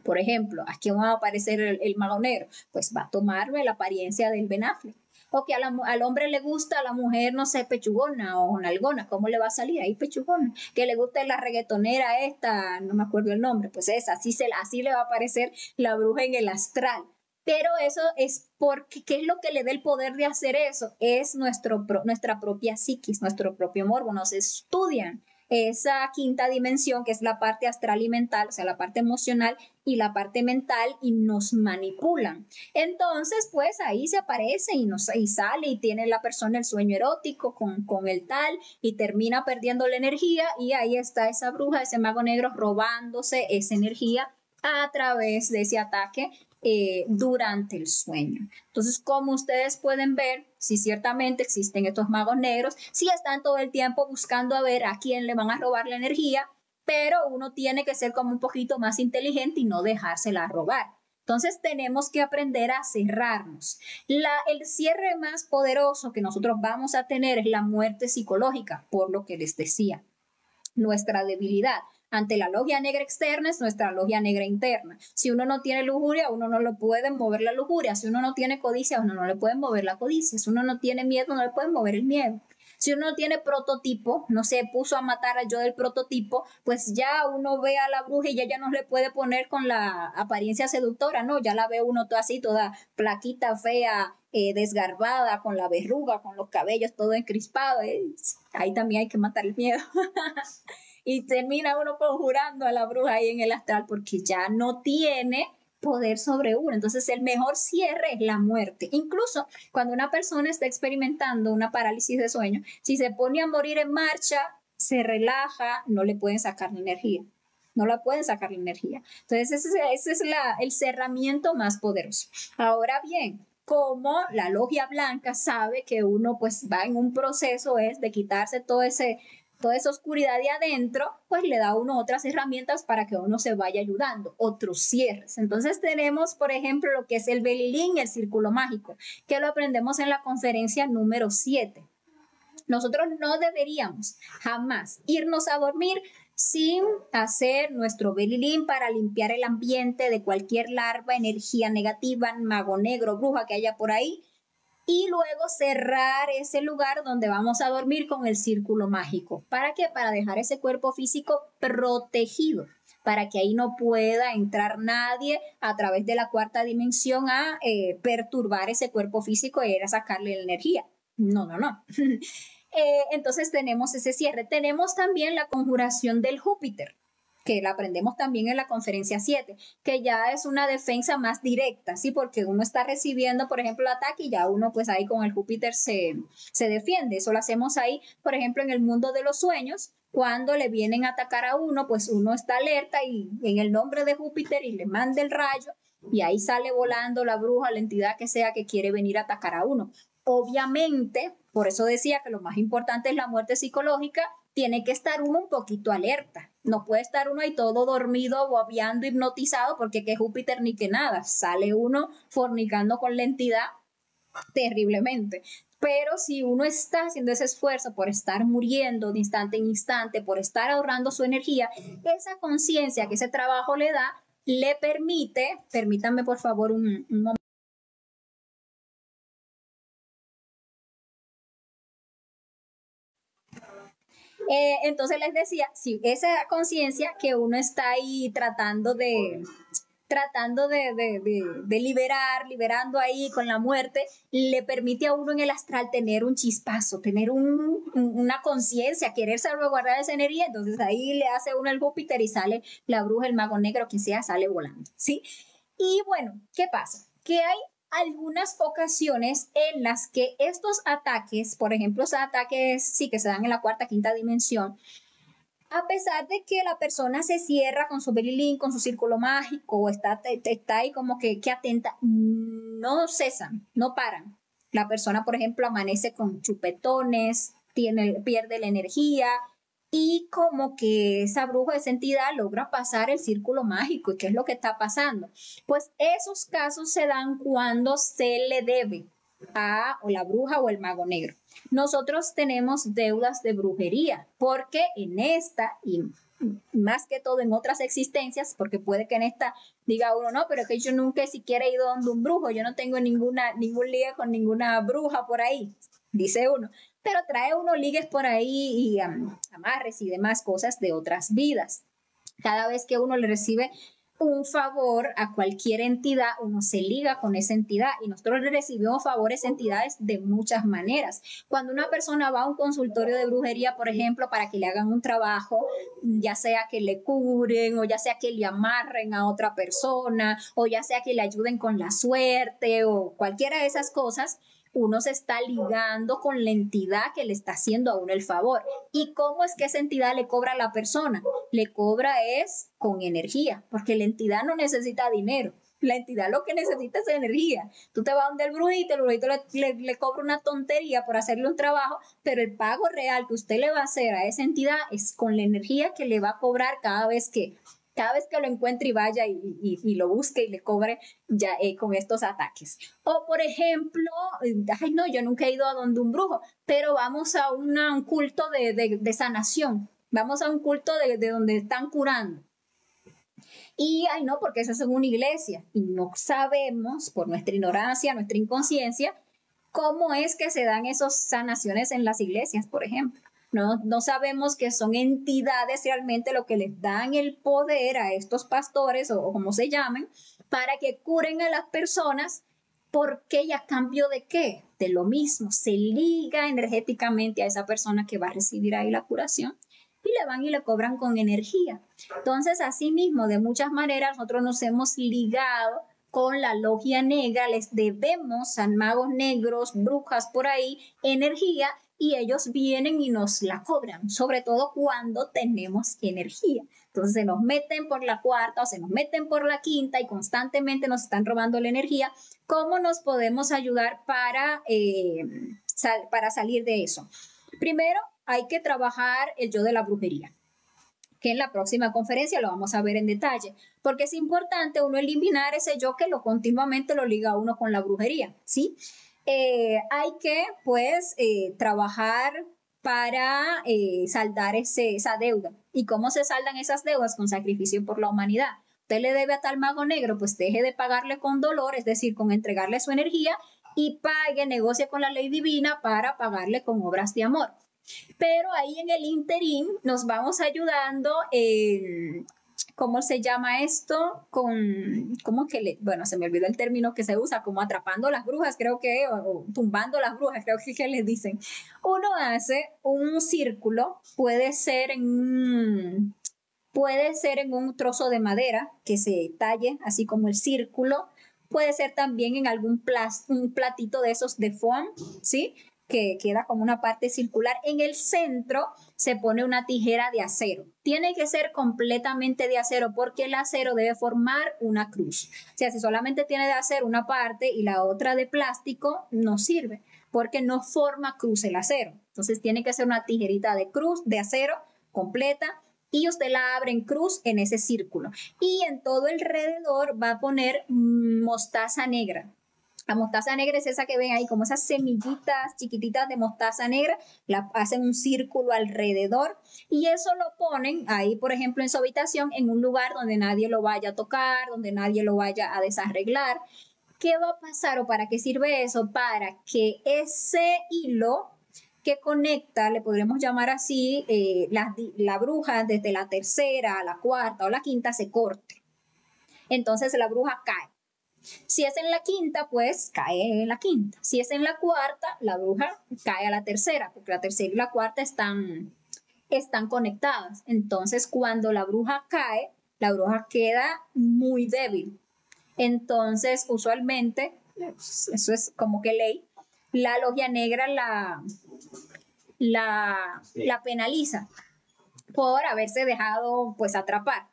Speaker 1: Por ejemplo, aquí va a aparecer el mago negro, pues va a tomarme la apariencia del Ben Affleck. O que al hombre le gusta, a la mujer, no sé, pechugona o nalgona, ¿cómo le va a salir ahí pechugona? Que le gusta la reggaetonera esta, no me acuerdo el nombre, pues esa, así le va a aparecer la bruja en el astral. Pero eso es porque, ¿qué es lo que le da el poder de hacer eso? Es nuestra propia psiquis, nuestro propio morbo, nos estudian esa quinta dimensión que es la parte astral y mental, o sea, la parte emocional y la parte mental y nos manipulan. Entonces, pues ahí se aparece y sale y tiene la persona el sueño erótico con el tal y termina perdiendo la energía y ahí está esa bruja, ese mago negro robándose esa energía a través de ese ataque durante el sueño. Entonces, como ustedes pueden ver, si ciertamente existen estos magos negros, sí están todo el tiempo buscando a ver a quién le van a robar la energía, pero uno tiene que ser como un poquito más inteligente y no dejársela robar. Entonces tenemos que aprender a cerrarnos. El cierre más poderoso que nosotros vamos a tener es la muerte psicológica, por lo que les decía, nuestra debilidad. Ante la logia negra externa es nuestra logia negra interna. Si uno no tiene lujuria, uno no le puede mover la lujuria. Si uno no tiene codicia, uno no le puede mover la codicia. Si uno no tiene miedo, no le puede mover el miedo. Si uno no tiene prototipo, no se puso a matar al yo del prototipo, pues ya uno ve a la bruja y ella no le puede poner con la apariencia seductora, no, ya la ve uno toda así, toda plaquita, fea, desgarbada, con la verruga, con los cabellos todo encrispado. Ahí también hay que matar el miedo. Y termina uno conjurando a la bruja ahí en el astral porque ya no tiene poder sobre uno. Entonces el mejor cierre es la muerte. Incluso cuando una persona está experimentando una parálisis de sueño, si se pone a morir en marcha, se relaja, no le pueden sacar la energía. No la pueden sacar la energía. Entonces ese es el cerramiento más poderoso. Ahora bien, como la logia blanca sabe que uno pues va en un proceso es de quitarse toda esa oscuridad de adentro, pues le da a uno otras herramientas para que uno se vaya ayudando, otros cierres. Entonces tenemos, por ejemplo, lo que es el belilín, el círculo mágico, que lo aprendemos en la conferencia número 7. Nosotros no deberíamos jamás irnos a dormir sin hacer nuestro belilín para limpiar el ambiente de cualquier larva, energía negativa, mago negro, bruja que haya por ahí, y luego cerrar ese lugar donde vamos a dormir con el círculo mágico. ¿Para qué? Para dejar ese cuerpo físico protegido, para que ahí no pueda entrar nadie a través de la cuarta dimensión a perturbar ese cuerpo físico y ir a sacarle la energía. No, no, no. Entonces tenemos ese cierre. Tenemos también la conjuración del Júpiter, que la aprendemos también en la conferencia 7, que ya es una defensa más directa, ¿sí? Porque uno está recibiendo, por ejemplo, el ataque y ya uno pues ahí con el Júpiter se defiende. Eso lo hacemos ahí, por ejemplo, en el mundo de los sueños, cuando le vienen a atacar a uno, pues uno está alerta y en el nombre de Júpiter y le manda el rayo y ahí sale volando la bruja, la entidad que sea que quiere venir a atacar a uno. Obviamente, por eso decía que lo más importante es la muerte psicológica, tiene que estar uno un poquito alerta. No puede estar uno ahí todo dormido, bobeando, hipnotizado, porque que Júpiter ni que nada. Sale uno fornicando con la entidad terriblemente. Pero si uno está haciendo ese esfuerzo por estar muriendo de instante en instante, por estar ahorrando su energía, esa conciencia que ese trabajo le da, le permite, permítanme por favor un momento. Entonces les decía, si esa conciencia que uno está ahí tratando de liberar, liberando ahí con la muerte, le permite a uno en el astral tener un chispazo, tener una conciencia, querer salvaguardar esa energía, entonces ahí le hace uno el Júpiter y sale la bruja, el mago negro, quien sea, sale volando, ¿sí? Y bueno, ¿qué pasa? Que hay algunas ocasiones en las que estos ataques, por ejemplo, esos ataques sí que se dan en la cuarta, quinta dimensión, a pesar de que la persona se cierra con su berilín, con su círculo mágico, está ahí como que atenta, no cesan, no paran. La persona, por ejemplo, amanece con chupetones, pierde la energía y como que esa bruja, esa entidad logra pasar el círculo mágico. ¿Y qué es lo que está pasando? Pues esos casos se dan cuando se le debe a o la bruja o el mago negro. Nosotros tenemos deudas de brujería porque en esta y más que todo en otras existencias, porque puede que en esta diga uno, no, pero que yo nunca siquiera he ido donde un brujo, yo no tengo ningún lío con ninguna bruja por ahí, dice uno, pero trae uno ligues por ahí y amarres y demás cosas de otras vidas. Cada vez que uno le recibe un favor a cualquier entidad, uno se liga con esa entidad y nosotros le recibimos favores a entidades de muchas maneras. Cuando una persona va a un consultorio de brujería, por ejemplo, para que le hagan un trabajo, ya sea que le curen o ya sea que le amarren a otra persona o ya sea que le ayuden con la suerte o cualquiera de esas cosas, uno se está ligando con la entidad que le está haciendo a uno el favor. ¿Y cómo es que esa entidad le cobra a la persona? Le cobra es con energía, porque la entidad no necesita dinero. La entidad lo que necesita es energía. Tú te vas donde el brujito le cobra una tontería por hacerle un trabajo, pero el pago real que usted le va a hacer a esa entidad es con la energía que le va a cobrar cada vez que lo encuentre y vaya y lo busque y le cobre ya con estos ataques. O por ejemplo, ay no, yo nunca he ido a donde un brujo, pero vamos a un culto de sanación, vamos a un culto de donde están curando. Y ay no, porque eso es en una iglesia y no sabemos por nuestra ignorancia, nuestra inconsciencia, cómo es que se dan esas sanaciones en las iglesias, por ejemplo. No sabemos que son entidades realmente lo que les dan el poder a estos pastores o como se llamen para que curen a las personas. ¿Por qué y a cambio de qué? De lo mismo, se liga energéticamente a esa persona que va a recibir ahí la curación y le van y le cobran con energía. Entonces, así mismo, de muchas maneras, nosotros nos hemos ligado con la logia negra, les debemos a magos negros, brujas por ahí, energía y ellos vienen y nos la cobran, sobre todo cuando tenemos energía. Entonces se nos meten por la cuarta o se nos meten por la quinta y constantemente nos están robando la energía. ¿Cómo nos podemos ayudar para salir de eso? Primero, hay que trabajar el yo de la brujería, que en la próxima conferencia lo vamos a ver en detalle, porque es importante uno eliminar ese yo que continuamente lo liga a uno con la brujería, ¿sí? Hay que, pues, trabajar para saldar esa deuda. ¿Y cómo se saldan esas deudas? Con sacrificio por la humanidad. Usted le debe a tal mago negro, pues deje de pagarle con dolor, es decir, con entregarle su energía y pague, negocie con la ley divina para pagarle con obras de amor. Pero ahí en el interín nos vamos ayudando ¿cómo se llama esto? Bueno, se me olvidó el término que se usa, como atrapando las brujas, creo que, o tumbando las brujas, creo que les dicen. Uno hace un círculo, puede ser en un trozo de madera que se talle, así como el círculo, puede ser también en un platito de esos de foam, ¿sí? Que queda como una parte circular. En el centro se pone una tijera de acero. Tiene que ser completamente de acero porque el acero debe formar una cruz. O sea, si solamente tiene de acero una parte y la otra de plástico, no sirve porque no forma cruz el acero. Entonces tiene que ser una tijerita de cruz, de acero completa y usted la abre en cruz en ese círculo. Y en todo alrededor va a poner mostaza negra. La mostaza negra es esa que ven ahí, como esas semillitas chiquititas de mostaza negra, la hacen un círculo alrededor y eso lo ponen ahí, por ejemplo, en su habitación, en un lugar donde nadie lo vaya a tocar, donde nadie lo vaya a desarreglar. ¿Qué va a pasar o para qué sirve eso? Para que ese hilo que conecta, le podremos llamar así, la bruja desde la tercera a la cuarta o la quinta se corte. Entonces la bruja cae. Si es en la quinta, pues cae en la quinta. Si es en la cuarta, la bruja cae a la tercera, porque la tercera y la cuarta están conectadas. Entonces, cuando la bruja cae, la bruja queda muy débil. Entonces, usualmente, eso es como que ley, la logia negra la penaliza por haberse dejado pues atrapar.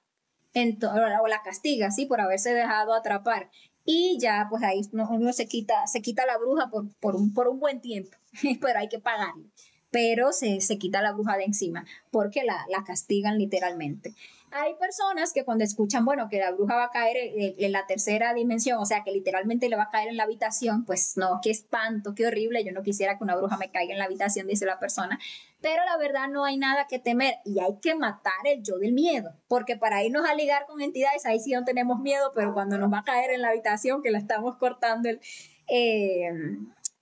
Speaker 1: O la castiga, ¿sí? Por haberse dejado atrapar. Y ya, pues ahí uno se quita la bruja por un buen tiempo, pero hay que pagarle. Pero se quita la bruja de encima, porque la castigan literalmente. Hay personas que cuando escuchan, bueno, que la bruja va a caer en la tercera dimensión, o sea, que literalmente le va a caer en la habitación, pues no, qué espanto, qué horrible, yo no quisiera que una bruja me caiga en la habitación, dice la persona. Pero la verdad no hay nada que temer y hay que matar el yo del miedo, porque para irnos a ligar con entidades, ahí sí no tenemos miedo, pero cuando nos va a caer en la habitación, que la estamos cortando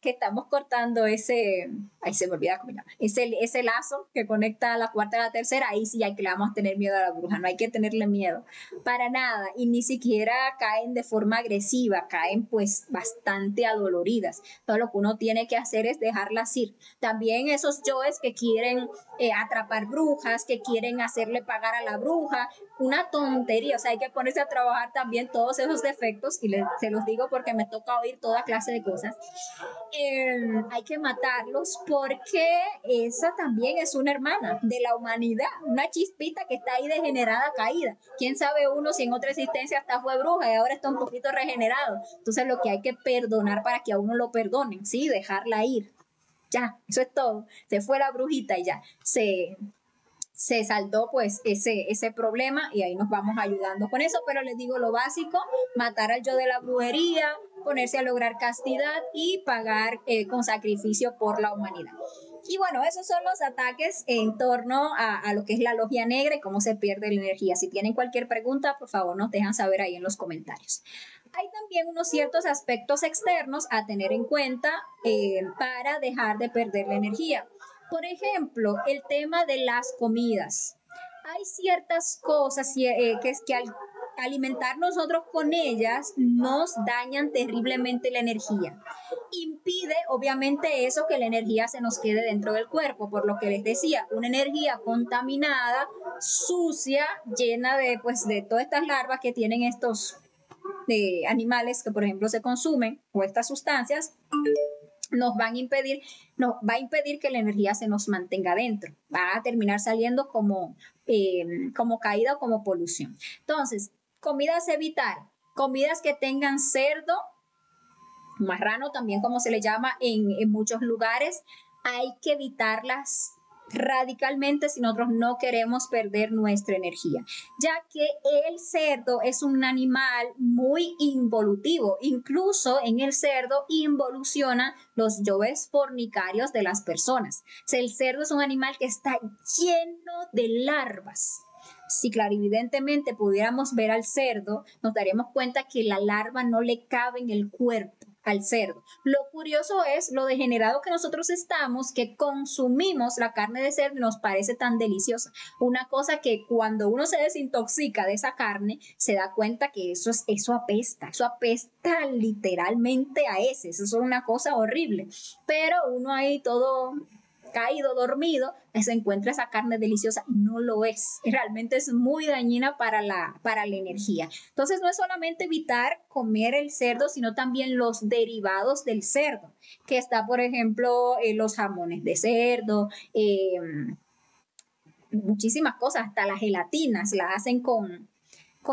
Speaker 1: que estamos cortando ahí se me olvida cómo llama, ese lazo que conecta la cuarta y la tercera, ahí sí hay que le vamos a tener miedo a la bruja, no hay que tenerle miedo para nada, y ni siquiera caen de forma agresiva, caen pues bastante adoloridas. Todo lo que uno tiene que hacer es dejarlas ir. También esos yoes que quieren atrapar brujas, que quieren hacerle pagar a la bruja, una tontería, o sea, hay que ponerse a trabajar también todos esos defectos, y se los digo porque me toca oír toda clase de cosas. Hay que matarlos porque esa también es una hermana de la humanidad, una chispita que está ahí degenerada, caída. Quién sabe uno si en otra existencia hasta fue bruja y ahora está un poquito regenerado. Entonces lo que hay que perdonar para que a uno lo perdonen, ¿sí? Dejarla ir. Ya, eso es todo. Se fue la brujita y ya. Se saldó pues ese problema y ahí nos vamos ayudando con eso, pero les digo lo básico, matar al yo de la brujería, ponerse a lograr castidad y pagar con sacrificio por la humanidad. Y bueno, esos son los ataques en torno a lo que es la logia negra y cómo se pierde la energía. Si tienen cualquier pregunta, por favor nos dejan saber ahí en los comentarios. Hay también unos ciertos aspectos externos a tener en cuenta para dejar de perder la energía. Por ejemplo, el tema de las comidas. Hay ciertas cosas que es que al alimentar nosotros con ellas nos dañan terriblemente la energía. Impide, obviamente, eso que la energía se nos quede dentro del cuerpo, por lo que les decía, una energía contaminada, sucia, llena de todas estas larvas que tienen estos animales que, por ejemplo, se consumen o estas sustancias, nos va a impedir que la energía se nos mantenga dentro. Va a terminar saliendo como caída o como polución. Entonces, comidas evitar. Comidas que tengan cerdo, marrano también como se le llama en muchos lugares. Hay que evitarlas radicalmente si nosotros no queremos perder nuestra energía, ya que el cerdo es un animal muy involutivo, incluso en el cerdo involucionan los yoes fornicarios de las personas. O sea, el cerdo es un animal que está lleno de larvas. Si clarividentemente pudiéramos ver al cerdo, nos daríamos cuenta que la larva no le cabe en el cuerpo al cerdo. Lo curioso es lo degenerado que nosotros estamos, que consumimos la carne de cerdo y nos parece tan deliciosa. Una cosa que cuando uno se desintoxica de esa carne, se da cuenta que eso apesta literalmente a heces, eso es una cosa horrible. Pero uno ahí todo caído, dormido, se encuentra esa carne deliciosa. No lo es. Realmente es muy dañina para la energía. Entonces, no es solamente evitar comer el cerdo, sino también los derivados del cerdo, que está, por ejemplo, los jamones de cerdo, muchísimas cosas, hasta las gelatinas la hacen con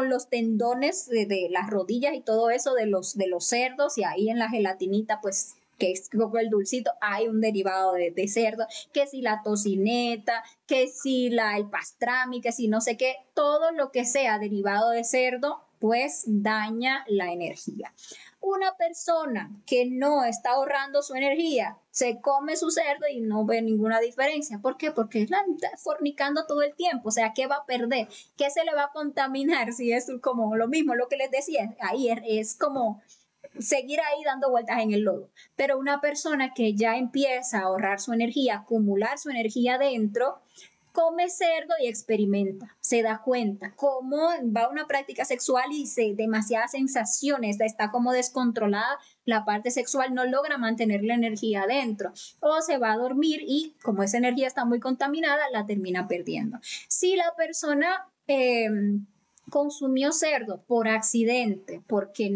Speaker 1: los tendones de las rodillas y todo eso de los cerdos, y ahí en la gelatinita, pues, que es como el dulcito, hay un derivado de cerdo, que si la tocineta, que si el pastrami, que si no sé qué, todo lo que sea derivado de cerdo, pues daña la energía. Una persona que no está ahorrando su energía, se come su cerdo y no ve ninguna diferencia. ¿Por qué? Porque está fornicando todo el tiempo. O sea, ¿qué va a perder? ¿Qué se le va a contaminar? Si es como lo mismo, lo que les decía, ahí es como seguir ahí dando vueltas en el lodo. Pero una persona que ya empieza a ahorrar su energía, acumular su energía dentro, come cerdo y experimenta, se da cuenta cómo va una práctica sexual y demasiadas sensaciones, está como descontrolada la parte sexual, no logra mantener la energía adentro, o se va a dormir y como esa energía está muy contaminada, la termina perdiendo. Si la persona consumió cerdo por accidente, porque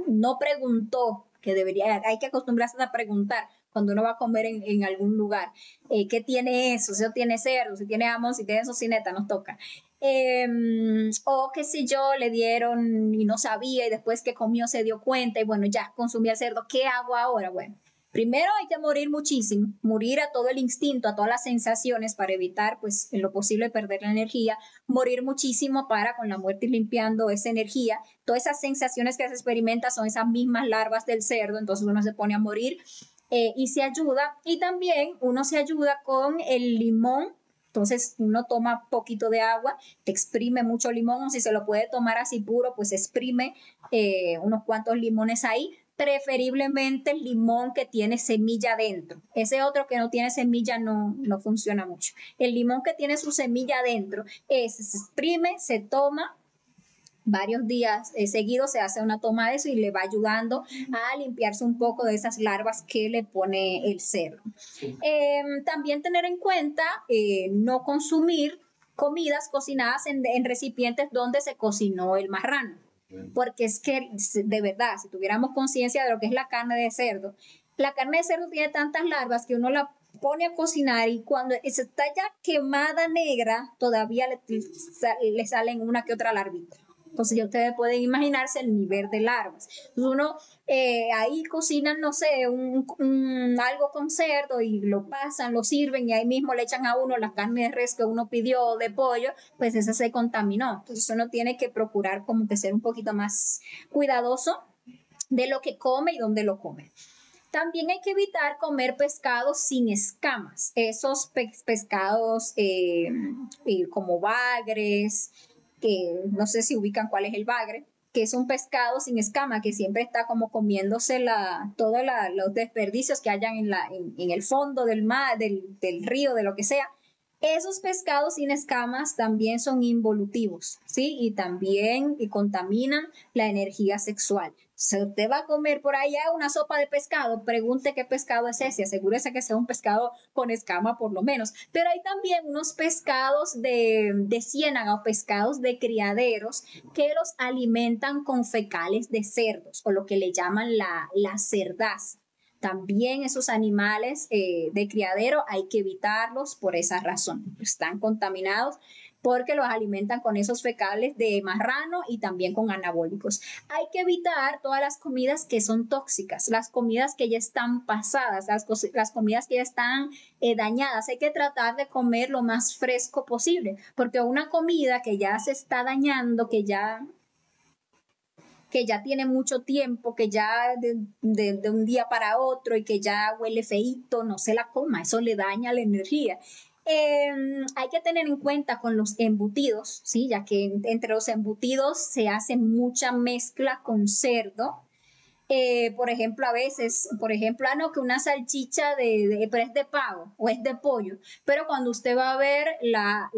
Speaker 1: no preguntó, que debería, hay que acostumbrarse a preguntar cuando uno va a comer en algún lugar, ¿qué tiene eso? Si tiene cerdo, si tiene jamón, si tiene tocineta, nos toca. O qué sé yo, le dieron y no sabía y después que comió se dio cuenta y bueno, ya consumía cerdo, ¿qué hago ahora? Bueno, primero hay que morir muchísimo, morir a todo el instinto, a todas las sensaciones para evitar, pues, en lo posible perder la energía, morir muchísimo para con la muerte ir limpiando esa energía. Todas esas sensaciones que se experimentan son esas mismas larvas del cerdo, entonces uno se pone a morir y se ayuda. Y también uno se ayuda con el limón. Entonces uno toma poquito de agua, te exprime mucho limón, o si se lo puede tomar así puro, pues exprime unos cuantos limones ahí, preferiblemente el limón que tiene semilla dentro. Ese otro que no tiene semilla no funciona mucho. El limón que tiene su semilla dentro, se exprime, se toma varios días seguidos, se hace una toma de eso y le va ayudando a limpiarse un poco de esas larvas que le pone el cerdo. También tener en cuenta no consumir comidas cocinadas en recipientes donde se cocinó el marrano, porque es que de verdad, si tuviéramos conciencia de lo que es la carne de cerdo tiene tantas larvas que uno la pone a cocinar y cuando se está ya quemada negra, todavía le salen una que otra larvita. Entonces ya ustedes pueden imaginarse el nivel de larvas. Entonces uno ahí cocinan, no sé, algo con cerdo y lo pasan, lo sirven y ahí mismo le echan a uno la carne de res que uno pidió de pollo, pues esa se contaminó. Entonces uno tiene que procurar como que ser un poquito más cuidadoso de lo que come y dónde lo come. También hay que evitar comer pescados sin escamas. Esos pescados como bagres, que no sé si ubican cuál es el bagre, que es un pescado sin escama, que siempre está como comiéndose todos los desperdicios que hayan en el fondo del mar, del río, de lo que sea. Esos pescados sin escamas también son involutivos, ¿sí? Y también contaminan la energía sexual. Si usted va a comer por allá una sopa de pescado, pregunte qué pescado es ese, asegúrese que sea un pescado con escama por lo menos. Pero hay también unos pescados de ciénaga o pescados de criaderos que los alimentan con fecales de cerdos o lo que le llaman la cerdaza. También esos animales de criadero hay que evitarlos por esa razón. Están contaminados porque los alimentan con esos fecales de marrano y también con anabólicos. Hay que evitar todas las comidas que son tóxicas, las comidas que ya están pasadas, las comidas que ya están dañadas. Hay que tratar de comer lo más fresco posible, porque una comida que ya se está dañando, que ya tiene mucho tiempo, que ya de un día para otro y que ya huele feíto, no se la coma, eso le daña la energía. Hay que tener en cuenta con los embutidos, ¿sí? Ya que entre los embutidos se hace mucha mezcla con cerdo. Por ejemplo, a veces, no, que una salchicha pero es de pavo o es de pollo, pero cuando usted va a ver la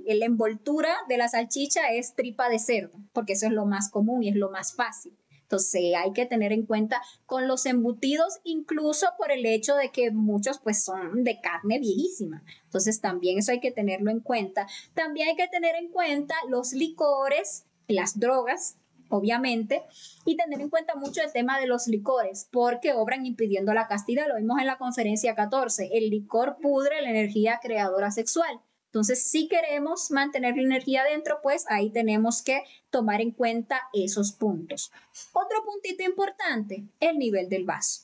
Speaker 1: envoltura de la salchicha es tripa de cerdo, porque eso es lo más común y es lo más fácil. Entonces hay que tener en cuenta con los embutidos, incluso por el hecho de que muchos pues son de carne viejísima. Entonces también eso hay que tenerlo en cuenta. También hay que tener en cuenta los licores, las drogas, obviamente, y tener en cuenta mucho el tema de los licores, porque obran impidiendo la castidad, lo vimos en la conferencia 14, el licor pudre la energía creadora sexual. Entonces, si queremos mantener la energía dentro, pues ahí tenemos que tomar en cuenta esos puntos. Otro puntito importante, el nivel del vaso,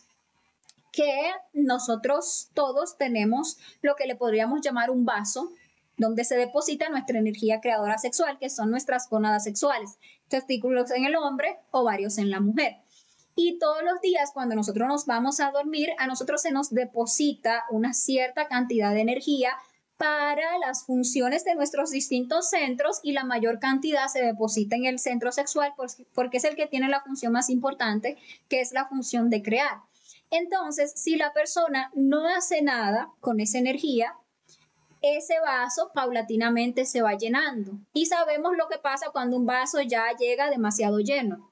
Speaker 1: que nosotros todos tenemos lo que le podríamos llamar un vaso, donde se deposita nuestra energía creadora sexual, que son nuestras gónadas sexuales, testículos en el hombre, ovarios en la mujer. Y todos los días cuando nosotros nos vamos a dormir, a nosotros se nos deposita una cierta cantidad de energía para las funciones de nuestros distintos centros y la mayor cantidad se deposita en el centro sexual porque es el que tiene la función más importante, que es la función de crear. Entonces, si la persona no hace nada con esa energía, ese vaso paulatinamente se va llenando. Y sabemos lo que pasa cuando un vaso ya llega demasiado lleno,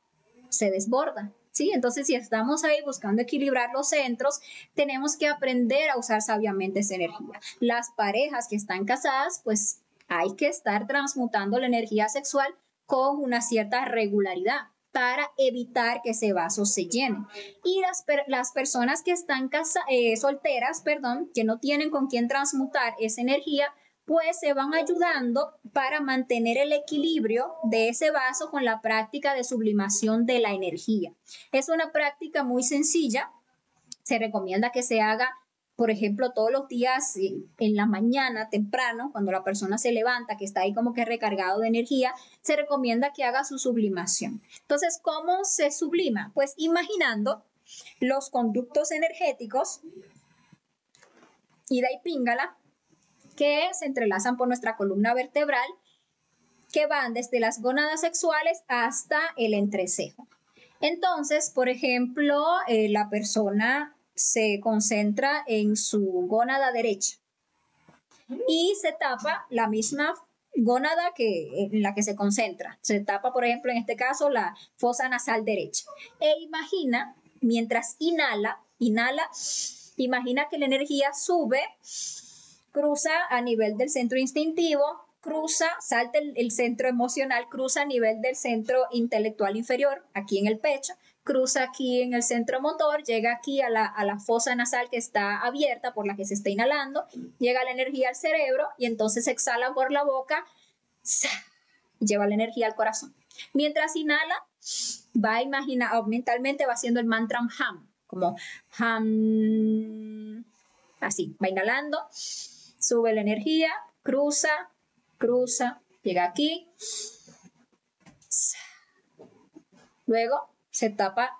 Speaker 1: se desborda. ¿Sí? Entonces, si estamos ahí buscando equilibrar los centros, tenemos que aprender a usar sabiamente esa energía. Las parejas que están casadas, pues hay que estar transmutando la energía sexual con una cierta regularidad para evitar que ese vaso se llene. Y las personas que están solteras, perdón, que no tienen con quién transmutar esa energía, pues se van ayudando para mantener el equilibrio de ese vaso con la práctica de sublimación de la energía. Es una práctica muy sencilla, se recomienda que se haga, por ejemplo, todos los días en la mañana temprano, cuando la persona se levanta, que está ahí como que recargado de energía, se recomienda que haga su sublimación. Entonces, ¿cómo se sublima? Pues imaginando los conductos energéticos, ida y píngala, que se entrelazan por nuestra columna vertebral, que van desde las gónadas sexuales hasta el entrecejo. Entonces, por ejemplo, la persona se concentra en su gónada derecha y se tapa la misma gónada en la que se concentra. Se tapa, por ejemplo, en este caso, la fosa nasal derecha. E imagina, mientras inhala, imagina que la energía sube, cruza a nivel del centro instintivo, salta el centro emocional, cruza a nivel del centro intelectual inferior, aquí en el pecho, cruza aquí en el centro motor, llega aquí a la fosa nasal que está abierta por la que se está inhalando, llega la energía al cerebro y entonces exhala por la boca y lleva la energía al corazón. Mientras inhala, va a imaginar, mentalmente va haciendo el mantra Ham, como Ham, así, va inhalando, sube la energía, cruza, llega aquí, luego se tapa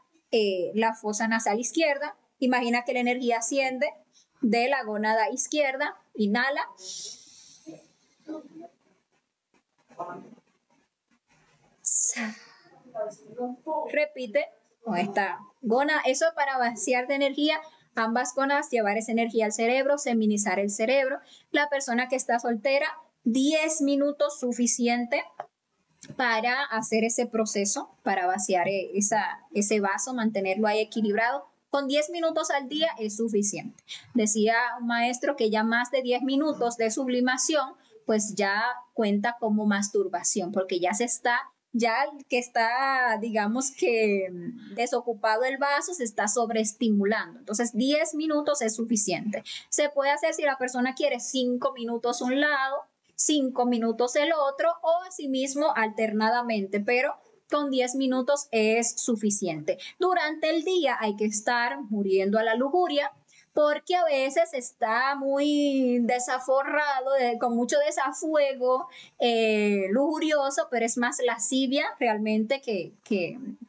Speaker 1: la fosa nasal izquierda, imagina que la energía asciende de la gónada izquierda, inhala, repite con esta gónada, eso para vaciar de energía ambas gónadas, llevar esa energía al cerebro, seminizar el cerebro. La persona que está soltera, 10 minutos suficiente para hacer ese proceso, para vaciar ese vaso, mantenerlo ahí equilibrado. Con 10 minutos al día es suficiente. Decía un maestro que ya más de 10 minutos de sublimación, pues ya cuenta como masturbación, porque ya el que está, digamos que desocupado el vaso, se está sobreestimulando. Entonces, 10 minutos es suficiente. Se puede hacer si la persona quiere 5 minutos un lado, 5 minutos el otro o asimismo alternadamente, pero con 10 minutos es suficiente. Durante el día hay que estar muriendo a la lujuria, porque a veces está muy desaforrado, con mucho desafuego, lujurioso, pero es más lascivia realmente que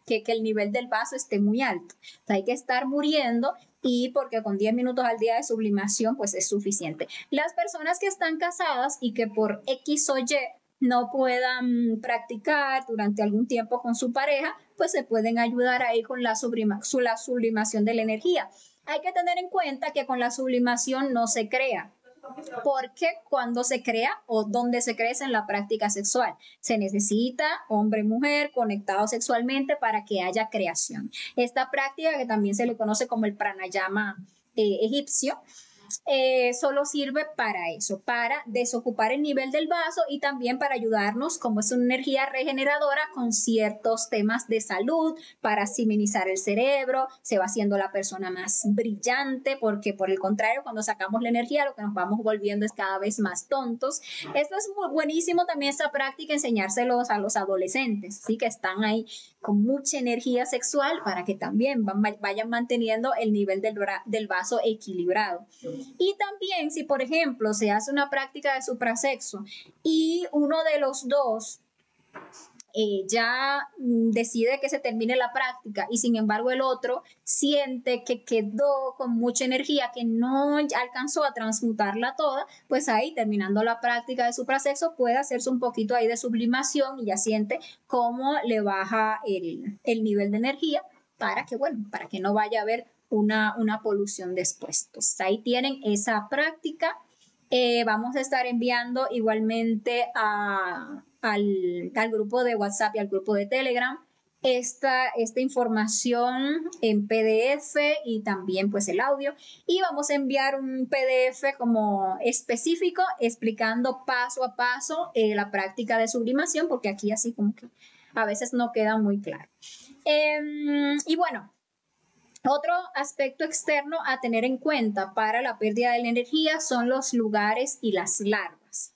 Speaker 1: el nivel del vaso esté muy alto. Entonces hay que estar muriendo y porque con 10 minutos al día de sublimación pues es suficiente. Las personas que están casadas y que por X o Y no puedan practicar durante algún tiempo con su pareja, pues se pueden ayudar ahí con la sublimación de la energía. Hay que tener en cuenta que con la sublimación no se crea, porque cuando se crea o donde se crea es en la práctica sexual. Se necesita hombre-mujer conectados sexualmente para que haya creación. Esta práctica, que también se le conoce como el pranayama egipcio, solo sirve para eso, para desocupar el nivel del vaso y también para ayudarnos, como es una energía regeneradora, con ciertos temas de salud, para siminizar el cerebro, se va haciendo la persona más brillante, porque por el contrario, cuando sacamos la energía, lo que nos vamos volviendo es cada vez más tontos. Esto es muy buenísimo también, esta práctica, enseñárselos a los adolescentes, ¿sí? Que están ahí con mucha energía sexual, para que también vayan manteniendo el nivel del vaso equilibrado. Y también si, por ejemplo, se hace una práctica de suprasexo y uno de los dos ya decide que se termine la práctica y sin embargo el otro siente que quedó con mucha energía, que no alcanzó a transmutarla toda, pues ahí terminando la práctica de suprasexo puede hacerse un poquito ahí de sublimación y ya siente cómo le baja el nivel de energía para que, bueno, para que no vaya a haber una polución después. Entonces ahí tienen esa práctica. Vamos a estar enviando igualmente al grupo de WhatsApp y al grupo de Telegram esta información en PDF y también pues el audio, y vamos a enviar un PDF como específico explicando paso a paso la práctica de sublimación, porque aquí así como que a veces no queda muy claro. Y bueno, otro aspecto externo a tener en cuenta para la pérdida de la energía son los lugares y las larvas.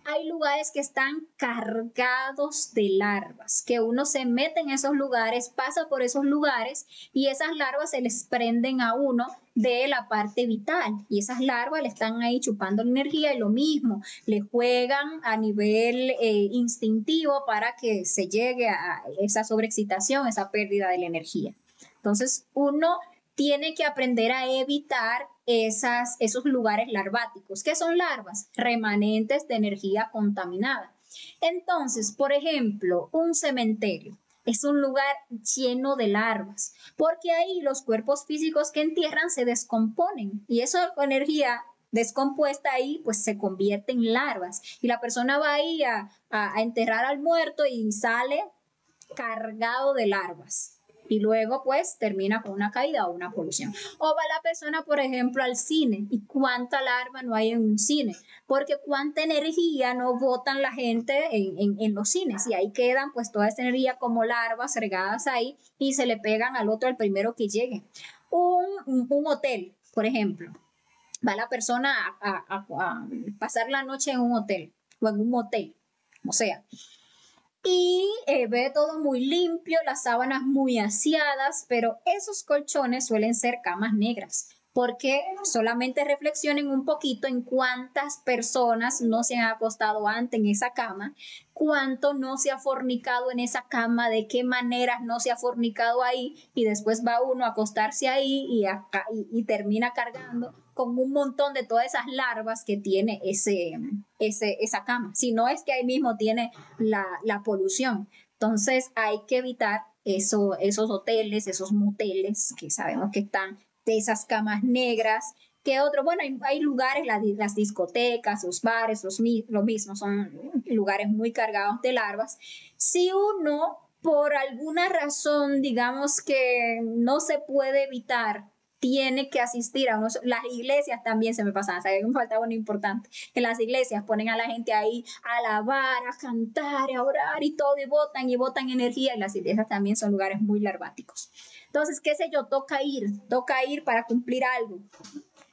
Speaker 1: Hay lugares que están cargados de larvas, que uno se mete en esos lugares, pasa por esos lugares y esas larvas se les prenden a uno de la parte vital y esas larvas le están ahí chupando la energía y lo mismo, le juegan a nivel instintivo para que se llegue a esa sobreexcitación, esa pérdida de la energía. Entonces, uno tiene que aprender a evitar esos lugares larváticos. ¿Qué son larvas? Remanentes de energía contaminada. Entonces, por ejemplo, un cementerio es un lugar lleno de larvas, porque ahí los cuerpos físicos que entierran se descomponen y esa energía descompuesta ahí pues se convierte en larvas y la persona va ahí a enterrar al muerto y sale cargado de larvas. Y luego pues termina con una caída o una polución. O va la persona, por ejemplo, al cine. ¿Y cuánta larva no hay en un cine? Porque cuánta energía no botan la gente en los cines. Y ahí quedan pues toda esta energía como larvas regadas ahí y se le pegan al otro, al primero que llegue. Un hotel, por ejemplo. Va la persona a pasar la noche en un hotel o en un motel. O sea, y ve todo muy limpio, las sábanas muy aseadas, pero esos colchones suelen ser camas negras, porque solamente reflexionen un poquito en cuántas personas no se han acostado antes en esa cama, cuánto no se ha fornicado en esa cama, de qué maneras no se ha fornicado ahí, y después va uno a acostarse ahí y termina cargando con un montón de todas esas larvas que tiene esa cama. Si no es que ahí mismo tiene la polución. Entonces hay que evitar esos hoteles, esos moteles que sabemos que están de esas camas negras. ¿Qué otro? Bueno, hay lugares, las discotecas, los bares, lo mismo, son lugares muy cargados de larvas. Si uno, por alguna razón, digamos que no se puede evitar, tiene que asistir a las iglesias también se me pasan, ¿sabes? Me faltaba uno importante. En las iglesias ponen a la gente ahí a alabar, a cantar, a orar y todo, y botan energía, y las iglesias también son lugares muy larváticos. Entonces, qué sé yo, toca ir para cumplir algo.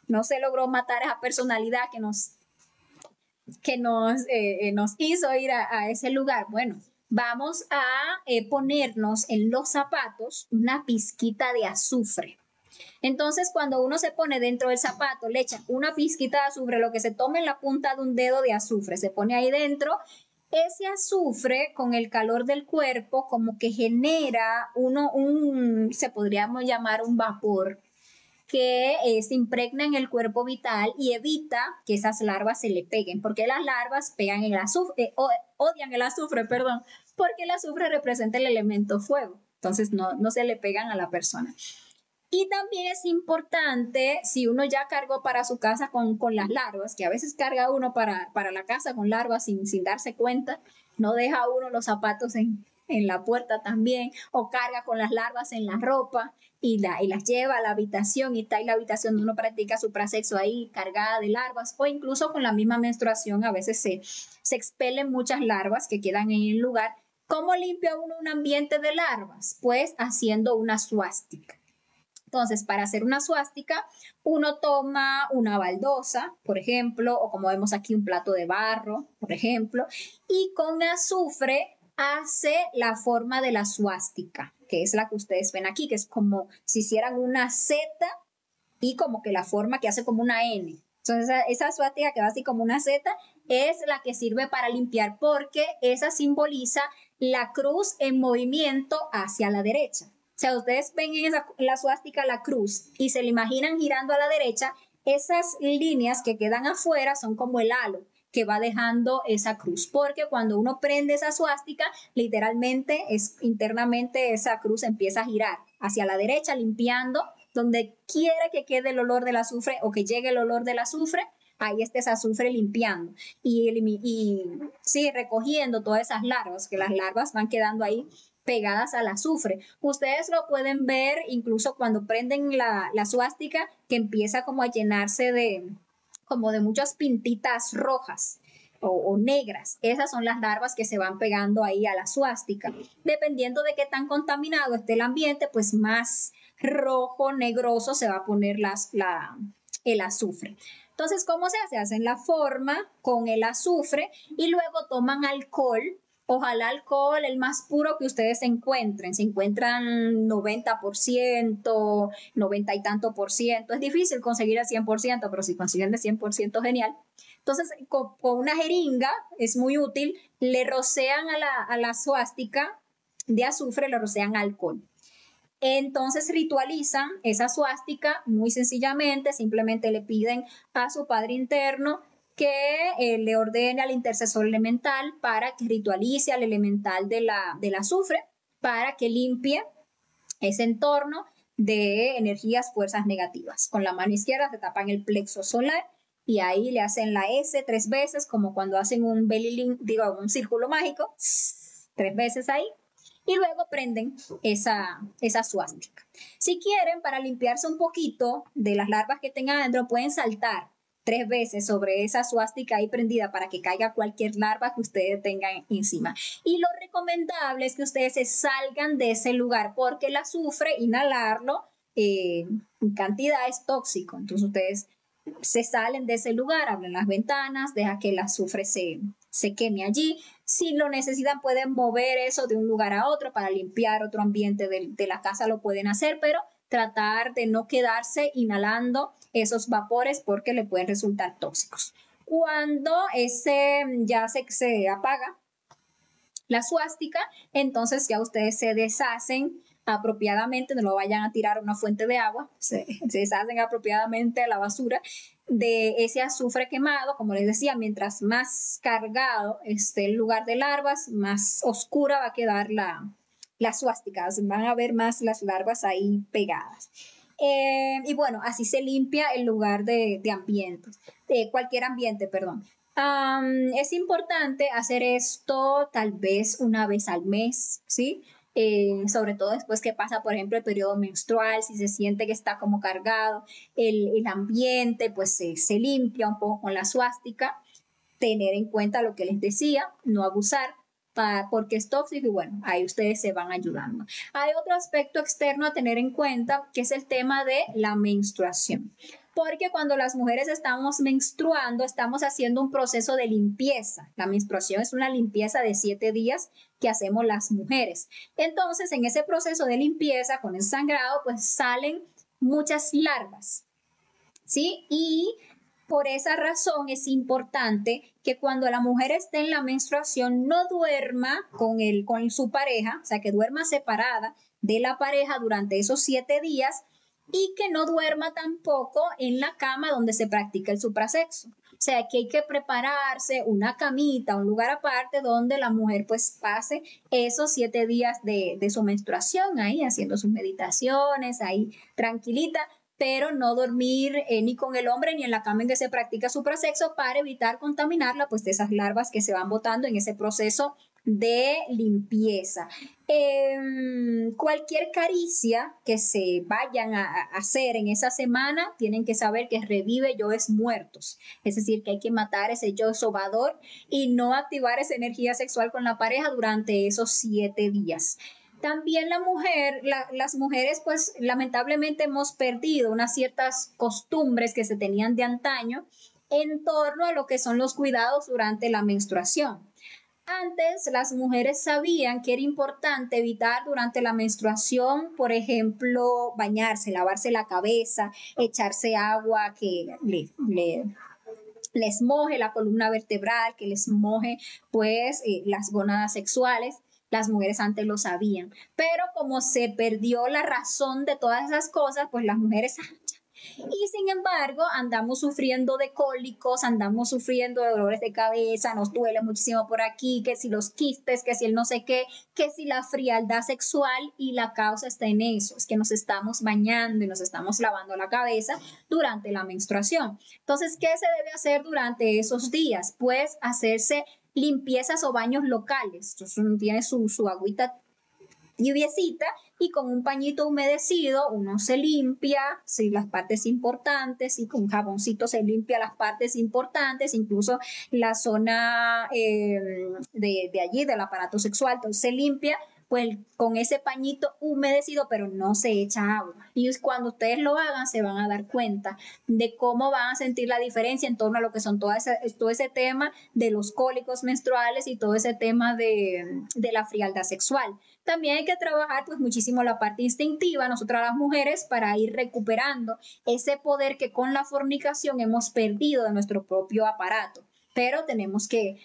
Speaker 1: No se logró matar a esa personalidad que nos hizo ir a ese lugar. Bueno, vamos a ponernos en los zapatos una pizquita de azufre. Entonces, cuando uno se pone dentro del zapato, le echa una pizquita de azufre, lo que se toma en la punta de un dedo de azufre, se pone ahí dentro. Ese azufre, con el calor del cuerpo, como que genera se podríamos llamar un vapor, que se impregna en el cuerpo vital y evita que esas larvas se le peguen, porque las larvas pegan el azufre, odian el azufre, perdón, porque el azufre representa el elemento fuego, entonces no se le pegan a la persona. Y también es importante, si uno ya cargó para su casa con las larvas, que a veces carga uno para la casa con larvas sin darse cuenta, no deja uno los zapatos en la puerta también, o carga con las larvas en la ropa y las lleva a la habitación y está en la habitación donde uno practica suprasexo ahí cargada de larvas, o incluso con la misma menstruación a veces se expelen muchas larvas que quedan en el lugar. ¿Cómo limpia uno un ambiente de larvas? Pues haciendo una suástica. Entonces, para hacer una suástica, uno toma una baldosa, por ejemplo, o como vemos aquí, un plato de barro, por ejemplo, y con azufre hace la forma de la suástica, que es la que ustedes ven aquí, que es como si hicieran una Z y como que la forma que hace como una N. Entonces esa suástica que va así como una Z es la que sirve para limpiar porque esa simboliza la cruz en movimiento hacia la derecha. O sea, ustedes ven en la suástica la cruz y se la imaginan girando a la derecha, esas líneas que quedan afuera son como el halo que va dejando esa cruz, porque cuando uno prende esa suástica, literalmente es internamente esa cruz empieza a girar hacia la derecha, limpiando donde quiera que quede el olor del azufre o que llegue el olor del azufre, ahí está ese azufre limpiando y sí, recogiendo todas esas larvas, que las larvas van quedando ahí pegadas al azufre. Ustedes lo pueden ver incluso cuando prenden la suástica, que empieza como a llenarse como de muchas pintitas rojas o negras. Esas son las larvas que se van pegando ahí a la suástica. Dependiendo de qué tan contaminado esté el ambiente, pues más rojo, negroso se va a poner el azufre. Entonces, ¿cómo se hace? Hacen la forma con el azufre y luego toman alcohol. Ojalá alcohol el más puro que ustedes encuentren. Si encuentran 90%, 90 y tanto por ciento, es difícil conseguir el 100%, pero si consiguen el 100%, genial. Entonces, con una jeringa es muy útil, le rocean a la suástica de azufre, le rocean alcohol. Entonces ritualizan esa suástica muy sencillamente, simplemente le piden a su padre interno que le ordene al intercesor elemental para que ritualice al elemental del azufre, para que limpie ese entorno de energías, fuerzas negativas. Con la mano izquierda se tapan el plexo solar y ahí le hacen la S 3 veces, como cuando hacen un un círculo mágico, 3 veces ahí. Y luego prenden esa suástica. Si quieren, para limpiarse un poquito de las larvas que tengan adentro, pueden saltar 3 veces sobre esa suástica ahí prendida para que caiga cualquier larva que ustedes tengan encima. Y lo recomendable es que ustedes se salgan de ese lugar porque el azufre, inhalarlo en cantidad es tóxico. Entonces ustedes se salen de ese lugar, abren las ventanas, deja que el azufre se queme allí. Si lo necesitan, pueden mover eso de un lugar a otro para limpiar otro ambiente de la casa, lo pueden hacer, pero tratar de no quedarse inhalando esos vapores porque le pueden resultar tóxicos. Cuando ya se apaga la suástica, entonces ya ustedes se deshacen apropiadamente, no lo vayan a tirar a una fuente de agua, se deshacen apropiadamente a la basura de ese azufre quemado. Como les decía, mientras más cargado esté el lugar de larvas, más oscura va a quedar la suástica, van a ver más las larvas ahí pegadas. Y bueno, así se limpia el lugar de ambientes, de cualquier ambiente, perdón. Es importante hacer esto tal vez una vez al mes, ¿sí? Sobre todo después que pasa, por ejemplo, el periodo menstrual, si se siente que está como cargado el ambiente, pues se limpia un poco con la suástica. Tener en cuenta lo que les decía, no abusar, porque es tóxico y bueno, ahí ustedes se van ayudando. Hay otro aspecto externo a tener en cuenta que es el tema de la menstruación. Porque cuando las mujeres estamos menstruando, estamos haciendo un proceso de limpieza. La menstruación es una limpieza de 7 días que hacemos las mujeres. Entonces, en ese proceso de limpieza, con el sangrado, pues salen muchas larvas, ¿sí? Y por esa razón es importante que cuando la mujer esté en la menstruación no duerma con su pareja, o sea, que duerma separada de la pareja durante esos 7 días y que no duerma tampoco en la cama donde se practica el suprasexo. O sea, que hay que prepararse una camita, un lugar aparte donde la mujer pues pase esos 7 días de su menstruación ahí haciendo sus meditaciones, ahí tranquilita, pero no dormir ni con el hombre ni en la cama en que se practica suprasexo para evitar contaminarla pues de esas larvas que se van botando en ese proceso de limpieza. Cualquier caricia que se vayan a hacer en esa semana tienen que saber que revive yoes muertos, es decir, que hay que matar ese yo sobador y no activar esa energía sexual con la pareja durante esos 7 días. También las mujeres, pues lamentablemente hemos perdido unas ciertas costumbres que se tenían de antaño en torno a lo que son los cuidados durante la menstruación. Antes las mujeres sabían que era importante evitar durante la menstruación, por ejemplo, bañarse, lavarse la cabeza, echarse agua que les moje la columna vertebral, que les moje pues las gónadas sexuales. Las mujeres antes lo sabían, pero como se perdió la razón de todas esas cosas, pues las mujeres y sin embargo andamos sufriendo de cólicos, andamos sufriendo de dolores de cabeza, nos duele muchísimo por aquí, que si los quistes, que si el no sé qué, que si la frialdad sexual, y la causa está en eso, es que nos estamos bañando y nos estamos lavando la cabeza durante la menstruación. Entonces, ¿qué se debe hacer durante esos días? Pues hacerse limpiezas o baños locales. Entonces, uno tiene su agüita tibiecita y con un pañito humedecido uno se limpia sí, las partes importantes y con jaboncito se limpia las partes importantes, incluso la zona de allí del aparato sexual, entonces se limpia pues con ese pañito humedecido, pero no se echa agua. Y cuando ustedes lo hagan, se van a dar cuenta de cómo van a sentir la diferencia en torno a lo que son todo ese tema de los cólicos menstruales y todo ese tema de la frialdad sexual. También hay que trabajar pues muchísimo la parte instintiva, nosotras las mujeres, para ir recuperando ese poder que con la fornicación hemos perdido de nuestro propio aparato. Pero tenemos que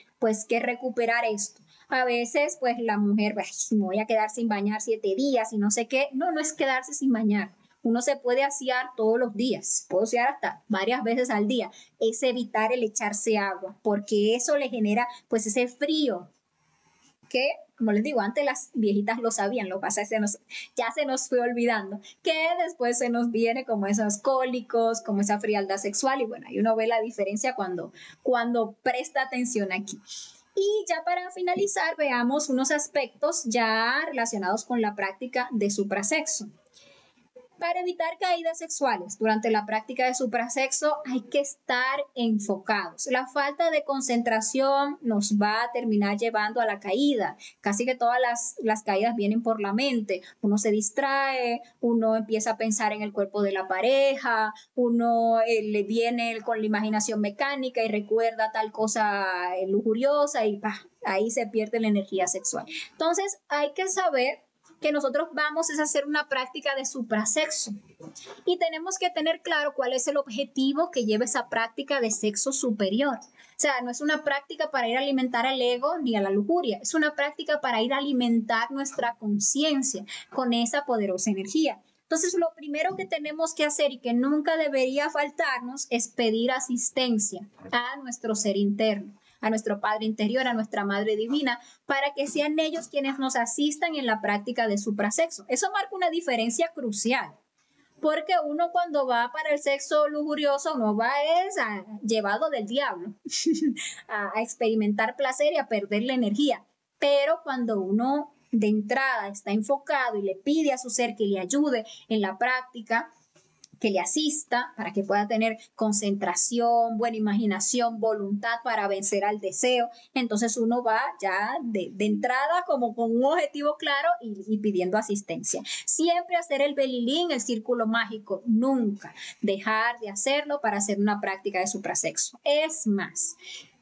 Speaker 1: recuperar esto. A veces, pues la mujer, me voy a quedar sin bañar 7 días y no sé qué. No, no es quedarse sin bañar. Uno se puede asear todos los días, puede asear hasta varias veces al día. Es evitar el echarse agua, porque eso le genera pues ese frío que, como les digo, antes las viejitas lo sabían, lo que pasa es que ya se nos fue olvidando, que después se nos viene como esos cólicos, como esa frialdad sexual, y bueno, ahí uno ve la diferencia cuando presta atención aquí. Y ya para finalizar, veamos unos aspectos ya relacionados con la práctica de suprasexo. Para evitar caídas sexuales durante la práctica de suprasexo hay que estar enfocados. La falta de concentración nos va a terminar llevando a la caída. Casi que todas las caídas vienen por la mente. Uno se distrae, uno empieza a pensar en el cuerpo de la pareja, uno le viene con la imaginación mecánica y recuerda tal cosa lujuriosa y ahí se pierde la energía sexual. Entonces hay que saber que nosotros vamos a hacer una práctica de suprasexo y tenemos que tener claro cuál es el objetivo que lleva esa práctica de sexo superior. O sea, no es una práctica para ir a alimentar al ego ni a la lujuria, es una práctica para ir a alimentar nuestra conciencia con esa poderosa energía. Entonces, lo primero que tenemos que hacer y que nunca debería faltarnos es pedir asistencia a nuestro ser interno, a nuestro Padre interior, a nuestra Madre Divina, para que sean ellos quienes nos asistan en la práctica de suprasexo. Eso marca una diferencia crucial, porque uno cuando va para el sexo lujurioso no va llevado del diablo a experimentar placer y a perder la energía, pero cuando uno de entrada está enfocado y le pide a su ser que le ayude en la práctica, que le asista para que pueda tener concentración, buena imaginación, voluntad para vencer al deseo. Entonces uno va ya de entrada como con un objetivo claro y pidiendo asistencia. Siempre hacer el belilín, el círculo mágico, nunca dejar de hacerlo para hacer una práctica de suprasexo. Es más,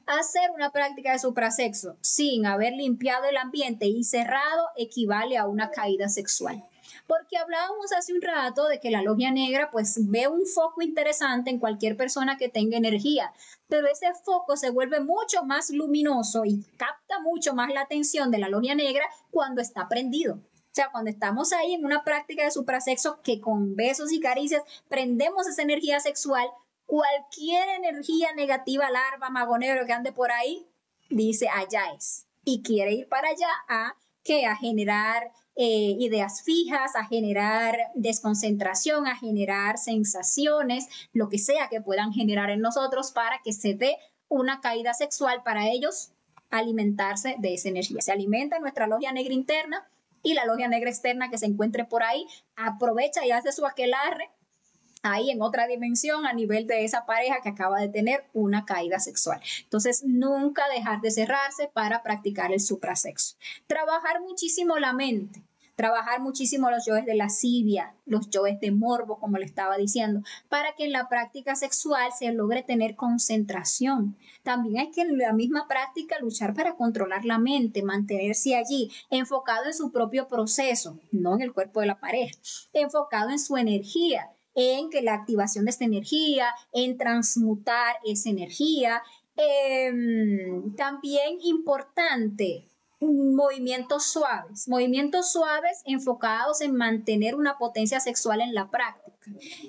Speaker 1: hacer una práctica de suprasexo sin haber limpiado el ambiente y cerrado equivale a una caída sexual. Porque hablábamos hace un rato de que la logia negra pues ve un foco interesante en cualquier persona que tenga energía, pero ese foco se vuelve mucho más luminoso y capta mucho más la atención de la logia negra cuando está prendido. O sea, cuando estamos ahí en una práctica de suprasexo que con besos y caricias prendemos esa energía sexual, cualquier energía negativa, larva, mago negro que ande por ahí, dice allá es. Y quiere ir para allá a generar ideas fijas, a generar desconcentración, a generar sensaciones, lo que sea que puedan generar en nosotros para que se dé una caída sexual para ellos alimentarse de esa energía. Se alimenta nuestra logia negra interna y la logia negra externa que se encuentre por ahí aprovecha y hace su aquelarre ahí en otra dimensión a nivel de esa pareja que acaba de tener una caída sexual. Entonces, nunca dejar de cerrarse para practicar el suprasexo. Trabajar muchísimo la mente. Trabajar muchísimo los yoes de lascivia, los yoes de morbo, como le estaba diciendo, para que en la práctica sexual se logre tener concentración. También hay que en la misma práctica luchar para controlar la mente, mantenerse allí, enfocado en su propio proceso, no en el cuerpo de la pareja, enfocado en su energía, en que la activación de esta energía, en transmutar esa energía. También importante, movimientos suaves enfocados en mantener una potencia sexual en la práctica.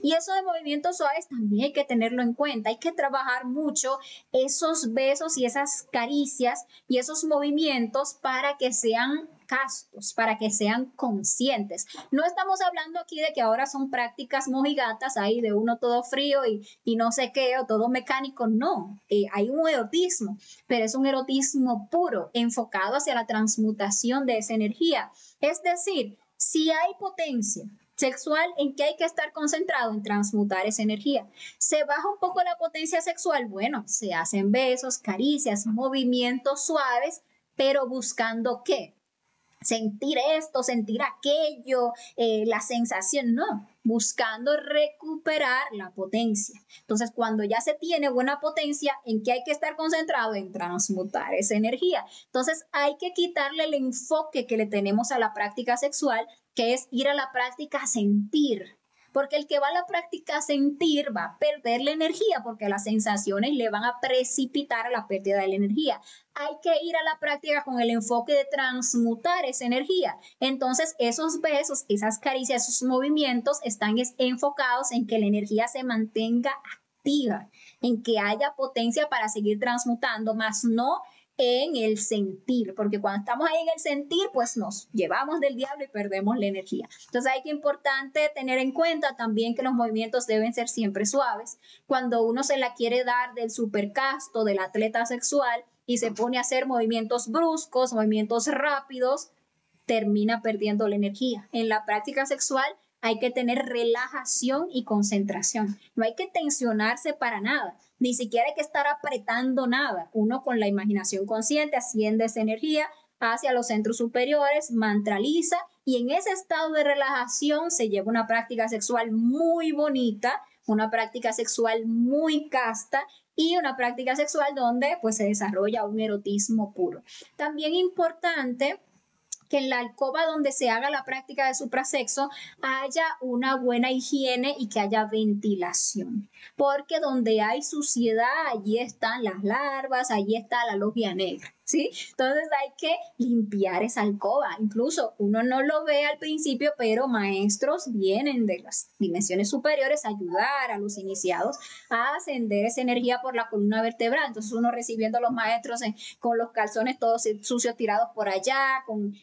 Speaker 1: Y eso de movimientos suaves también hay que tenerlo en cuenta, hay que trabajar mucho esos besos y esas caricias y esos movimientos para que sean castos, para que sean conscientes. No estamos hablando aquí de que ahora son prácticas mojigatas, ahí de uno todo frío y no sé qué, o todo mecánico, no. Hay un erotismo, pero es un erotismo puro, enfocado hacia la transmutación de esa energía. Es decir, si hay potencia sexual, ¿en qué hay que estar concentrado? En transmutar esa energía. ¿Se baja un poco la potencia sexual? Bueno, se hacen besos, caricias, movimientos suaves, pero buscando ¿qué? Sentir esto, sentir aquello, la sensación, no, buscando recuperar la potencia. Entonces, cuando ya se tiene buena potencia, ¿en qué hay que estar concentrado? En transmutar esa energía. Entonces, hay que quitarle el enfoque que le tenemos a la práctica sexual, que es ir a la práctica a sentir. Porque el que va a la práctica a sentir va a perder la energía porque las sensaciones le van a precipitar a la pérdida de la energía. Hay que ir a la práctica con el enfoque de transmutar esa energía. Entonces, esos besos, esas caricias, esos movimientos están enfocados en que la energía se mantenga activa, en que haya potencia para seguir transmutando, más no en el sentir, porque cuando estamos ahí en el sentir, pues nos llevamos del diablo y perdemos la energía. Entonces hay que importante tener en cuenta también que los movimientos deben ser siempre suaves. Cuando uno se la quiere dar del supercasto, del atleta sexual, y se pone a hacer movimientos bruscos, movimientos rápidos, termina perdiendo la energía. En la práctica sexual hay que tener relajación y concentración. No hay que tensionarse para nada, ni siquiera hay que estar apretando nada. Uno con la imaginación consciente asciende esa energía hacia los centros superiores, mantraliza y en ese estado de relajación se lleva una práctica sexual muy bonita, una práctica sexual muy casta y una práctica sexual donde pues se desarrolla un erotismo puro. También importante que en la alcoba donde se haga la práctica de suprasexo haya una buena higiene y que haya ventilación, porque donde hay suciedad, allí están las larvas, allí está la logia negra, ¿sí? Entonces hay que limpiar esa alcoba, incluso uno no lo ve al principio, pero maestros vienen de las dimensiones superiores a ayudar a los iniciados a ascender esa energía por la columna vertebral, entonces uno recibiendo a los maestros con los calzones todos sucios tirados por allá, con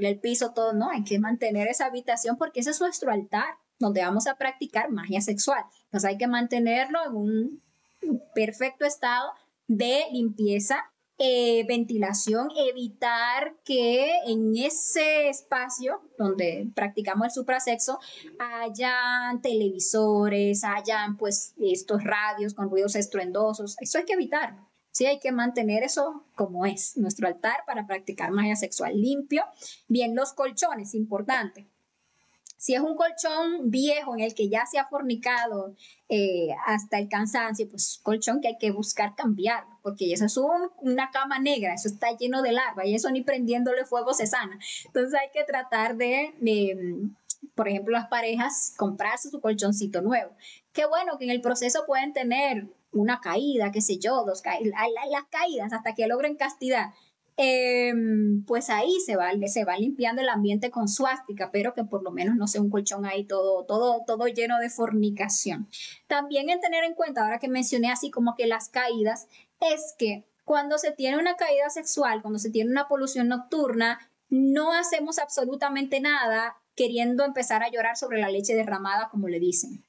Speaker 1: el piso todo, no, hay que mantener esa habitación porque ese es nuestro altar, donde vamos a practicar magia sexual. Entonces hay que mantenerlo en un perfecto estado de limpieza, ventilación, evitar que en ese espacio donde practicamos el suprasexo hayan televisores, hayan pues estos radios con ruidos estruendosos, eso hay que evitarlo. Sí, hay que mantener eso como es, nuestro altar para practicar magia sexual limpio. Bien, los colchones, importante. Si es un colchón viejo en el que ya se ha fornicado hasta el cansancio, pues colchón que hay que buscar cambiar, porque eso es una cama negra, eso está lleno de larva y eso ni prendiéndole fuego se sana. Entonces hay que tratar por ejemplo, las parejas comprarse su colchoncito nuevo. Qué bueno que en el proceso pueden tener una caída, qué sé yo, dos caídas, las caídas hasta que logren castidad. Pues ahí se va limpiando el ambiente con suástica, pero que por lo menos no sea un colchón ahí todo lleno de fornicación. También en tener en cuenta, ahora que mencioné así como que las caídas, es que cuando se tiene una caída sexual, cuando se tiene una polución nocturna, no hacemos absolutamente nada queriendo empezar a llorar sobre la leche derramada, como le dicen.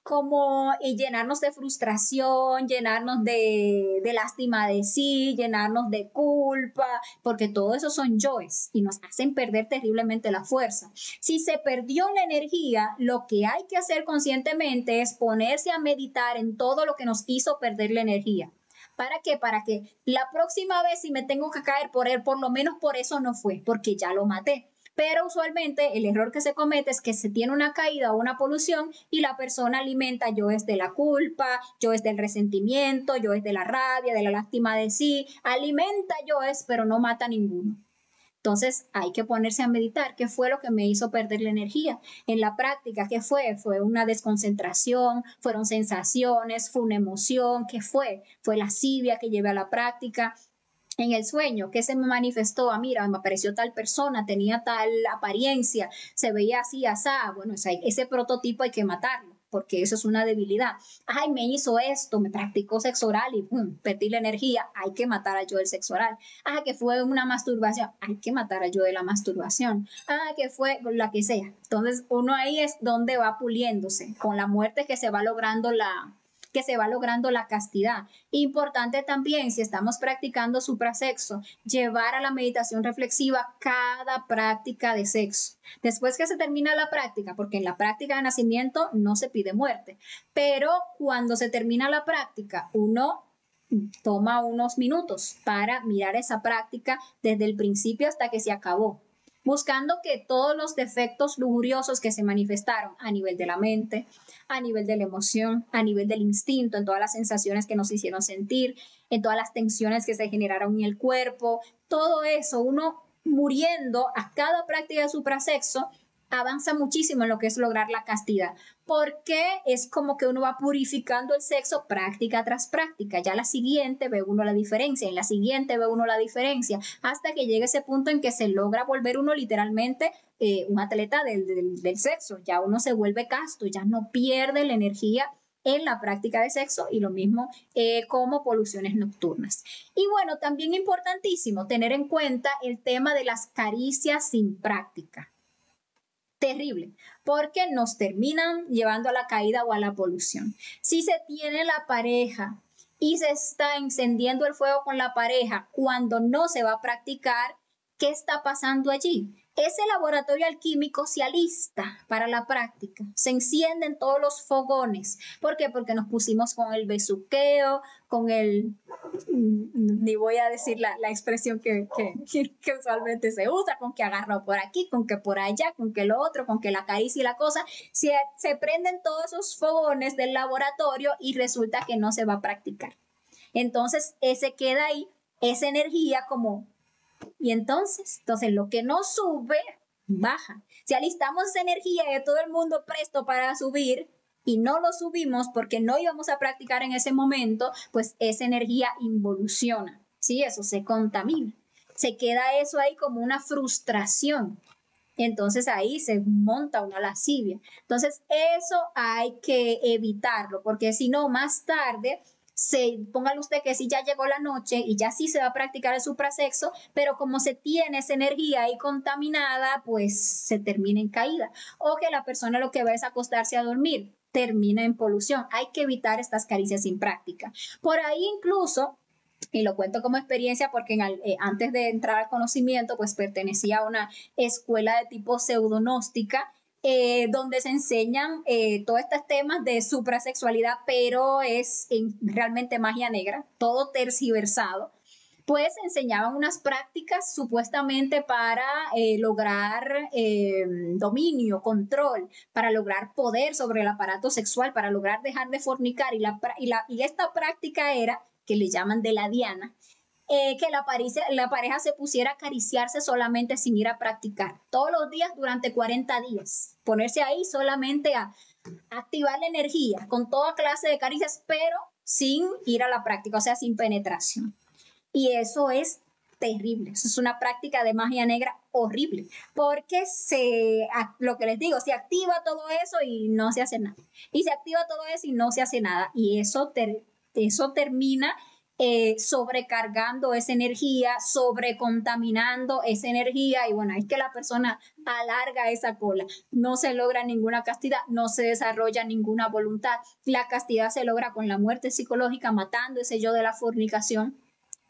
Speaker 1: Como llenarnos de frustración, llenarnos de lástima de sí, llenarnos de culpa, porque todo eso son yoes y nos hacen perder terriblemente la fuerza. Si se perdió la energía, lo que hay que hacer conscientemente es ponerse a meditar en todo lo que nos hizo perder la energía. ¿Para qué? Para que la próxima vez si me tengo que caer por él, por lo menos por eso no fue, porque ya lo maté. Pero usualmente el error que se comete es que se tiene una caída o una polución y la persona alimenta yo es de la culpa, yo es del resentimiento, yo es de la rabia, de la lástima de sí, alimenta yo es, pero no mata a ninguno. Entonces hay que ponerse a meditar qué fue lo que me hizo perder la energía. En la práctica, ¿qué fue? Fue una desconcentración, fueron sensaciones, fue una emoción, ¿qué fue? Fue lascivia que llevé a la práctica. En el sueño, ¿qué se me manifestó? Ah, mira, me apareció tal persona, tenía tal apariencia, se veía así, asá. Bueno, ese prototipo hay que matarlo, porque eso es una debilidad. Ay, me hizo esto, me practicó sexo oral y perdí la energía, hay que matar al yo del sexo oral. Ah, que fue una masturbación, hay que matar al yo de la masturbación. Ah, que fue la que sea. Entonces, uno ahí es donde va puliéndose. Con la muerte que se va logrando la castidad. Importante también, si estamos practicando suprasexo, llevar a la meditación reflexiva cada práctica de sexo. Después que se termina la práctica, porque en la práctica de nacimiento no se pide muerte, pero cuando se termina la práctica, uno toma unos minutos para mirar esa práctica desde el principio hasta que se acabó, buscando que todos los defectos lujuriosos que se manifestaron a nivel de la mente, a nivel de la emoción, a nivel del instinto, en todas las sensaciones que nos hicieron sentir, en todas las tensiones que se generaron en el cuerpo, todo eso, uno muriendo a cada práctica de suprasexo, avanza muchísimo en lo que es lograr la castidad, porque es como que uno va purificando el sexo práctica tras práctica. Ya la siguiente ve uno la diferencia, en la siguiente ve uno la diferencia, hasta que llegue ese punto en que se logra volver uno literalmente un atleta del sexo. Ya uno se vuelve casto, ya no pierde la energía en la práctica de sexo y lo mismo como poluciones nocturnas. Y bueno, también importantísimo tener en cuenta el tema de las caricias sin práctica. Terrible, porque nos terminan llevando a la caída o a la polución. Si se tiene la pareja y se está encendiendo el fuego con la pareja cuando no se va a practicar, ¿qué está pasando allí? Ese laboratorio alquímico se alista para la práctica, se encienden todos los fogones. ¿Por qué? Porque nos pusimos con el besuqueo, con el, ni voy a decir la expresión que usualmente se usa, con que agarró por aquí, con que por allá, con que lo otro, con que la caricia y la cosa, se prenden todos esos fogones del laboratorio y resulta que no se va a practicar. Entonces, ese queda ahí, esa energía como... Y entonces lo que no sube, baja. Si alistamos esa energía de todo el mundo presto para subir y no lo subimos porque no íbamos a practicar en ese momento, pues esa energía involuciona, ¿sí? Eso se contamina. Se queda eso ahí como una frustración. Entonces ahí se monta una lascivia. Entonces eso hay que evitarlo, porque si no, más tarde póngale usted que sí ya llegó la noche y ya sí se va a practicar el suprasexo, pero como se tiene esa energía ahí contaminada, pues se termina en caída. O que la persona lo que va es acostarse a dormir, termina en polución. Hay que evitar estas caricias sin práctica. Por ahí incluso, y lo cuento como experiencia porque antes de entrar al conocimiento, pues pertenecía a una escuela de tipo pseudonóstica, donde se enseñan todos estos temas de suprasexualidad, pero es realmente magia negra, todo tergiversado. Pues enseñaban unas prácticas supuestamente para lograr dominio, control, para lograr poder sobre el aparato sexual, para lograr dejar de fornicar. Y esta práctica era, que le llaman de la diana, que la pareja se pusiera a acariciarse solamente sin ir a practicar. Todos los días durante 40 días. Ponerse ahí solamente a activar la energía con toda clase de caricias, pero sin ir a la práctica, o sea, sin penetración. Y eso es terrible. Eso es una práctica de magia negra horrible, porque lo que les digo, se activa todo eso y no se hace nada. Y se activa todo eso y no se hace nada. Y eso termina sobrecargando esa energía, sobrecontaminando esa energía, y bueno, es que la persona alarga esa cola, no se logra ninguna castidad, no se desarrolla ninguna voluntad. La castidad se logra con la muerte psicológica, matando ese yo de la fornicación.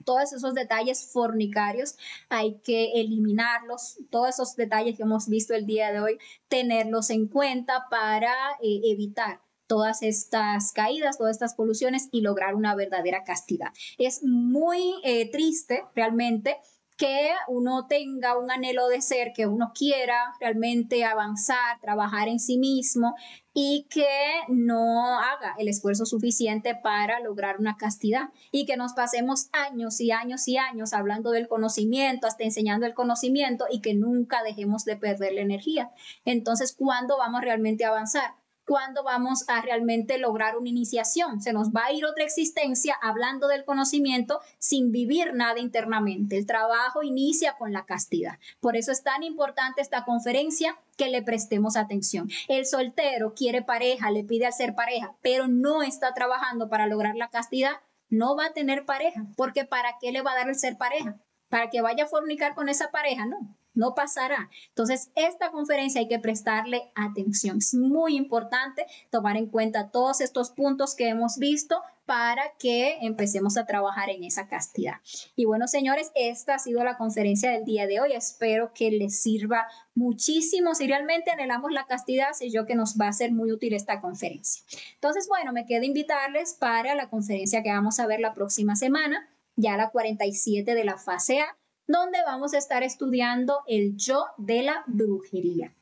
Speaker 1: Todos esos detalles fornicarios hay que eliminarlos, todos esos detalles que hemos visto el día de hoy, tenerlos en cuenta para evitar todas estas caídas, todas estas poluciones y lograr una verdadera castidad. Es muy triste realmente que uno tenga un anhelo de ser, que uno quiera realmente avanzar, trabajar en sí mismo y que no haga el esfuerzo suficiente para lograr una castidad y que nos pasemos años y años y años hablando del conocimiento, hasta enseñando el conocimiento y que nunca dejemos de perder la energía. Entonces, ¿cuándo vamos realmente a avanzar? ¿Cuándo vamos a realmente lograr una iniciación? Se nos va a ir otra existencia hablando del conocimiento sin vivir nada internamente. El trabajo inicia con la castidad. Por eso es tan importante esta conferencia, que le prestemos atención. El soltero quiere pareja, le pide al ser pareja, pero no está trabajando para lograr la castidad, no va a tener pareja, porque ¿para qué le va a dar el ser pareja? ¿Para que vaya a fornicar con esa pareja? No. No pasará. Entonces, esta conferencia hay que prestarle atención. Es muy importante tomar en cuenta todos estos puntos que hemos visto para que empecemos a trabajar en esa castidad. Y bueno, señores, esta ha sido la conferencia del día de hoy. Espero que les sirva muchísimo. Si realmente anhelamos la castidad, sé yo que nos va a ser muy útil esta conferencia. Entonces, bueno, me queda invitarles para la conferencia que vamos a ver la próxima semana, ya la 47 de la fase A, donde vamos a estar estudiando el yo de la brujería.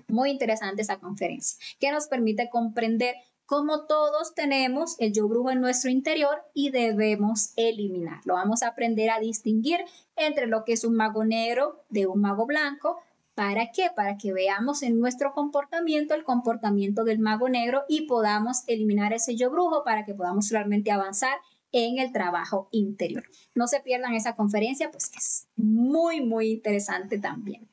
Speaker 1: Muy interesante esa conferencia, que nos permite comprender cómo todos tenemos el yo brujo en nuestro interior y debemos eliminarlo. Vamos a aprender a distinguir entre lo que es un mago negro de un mago blanco. ¿Para qué? Para que veamos en nuestro comportamiento el comportamiento del mago negro y podamos eliminar ese yo brujo para que podamos realmente avanzar en el trabajo interior. No se pierdan esa conferencia, pues es muy, muy interesante también.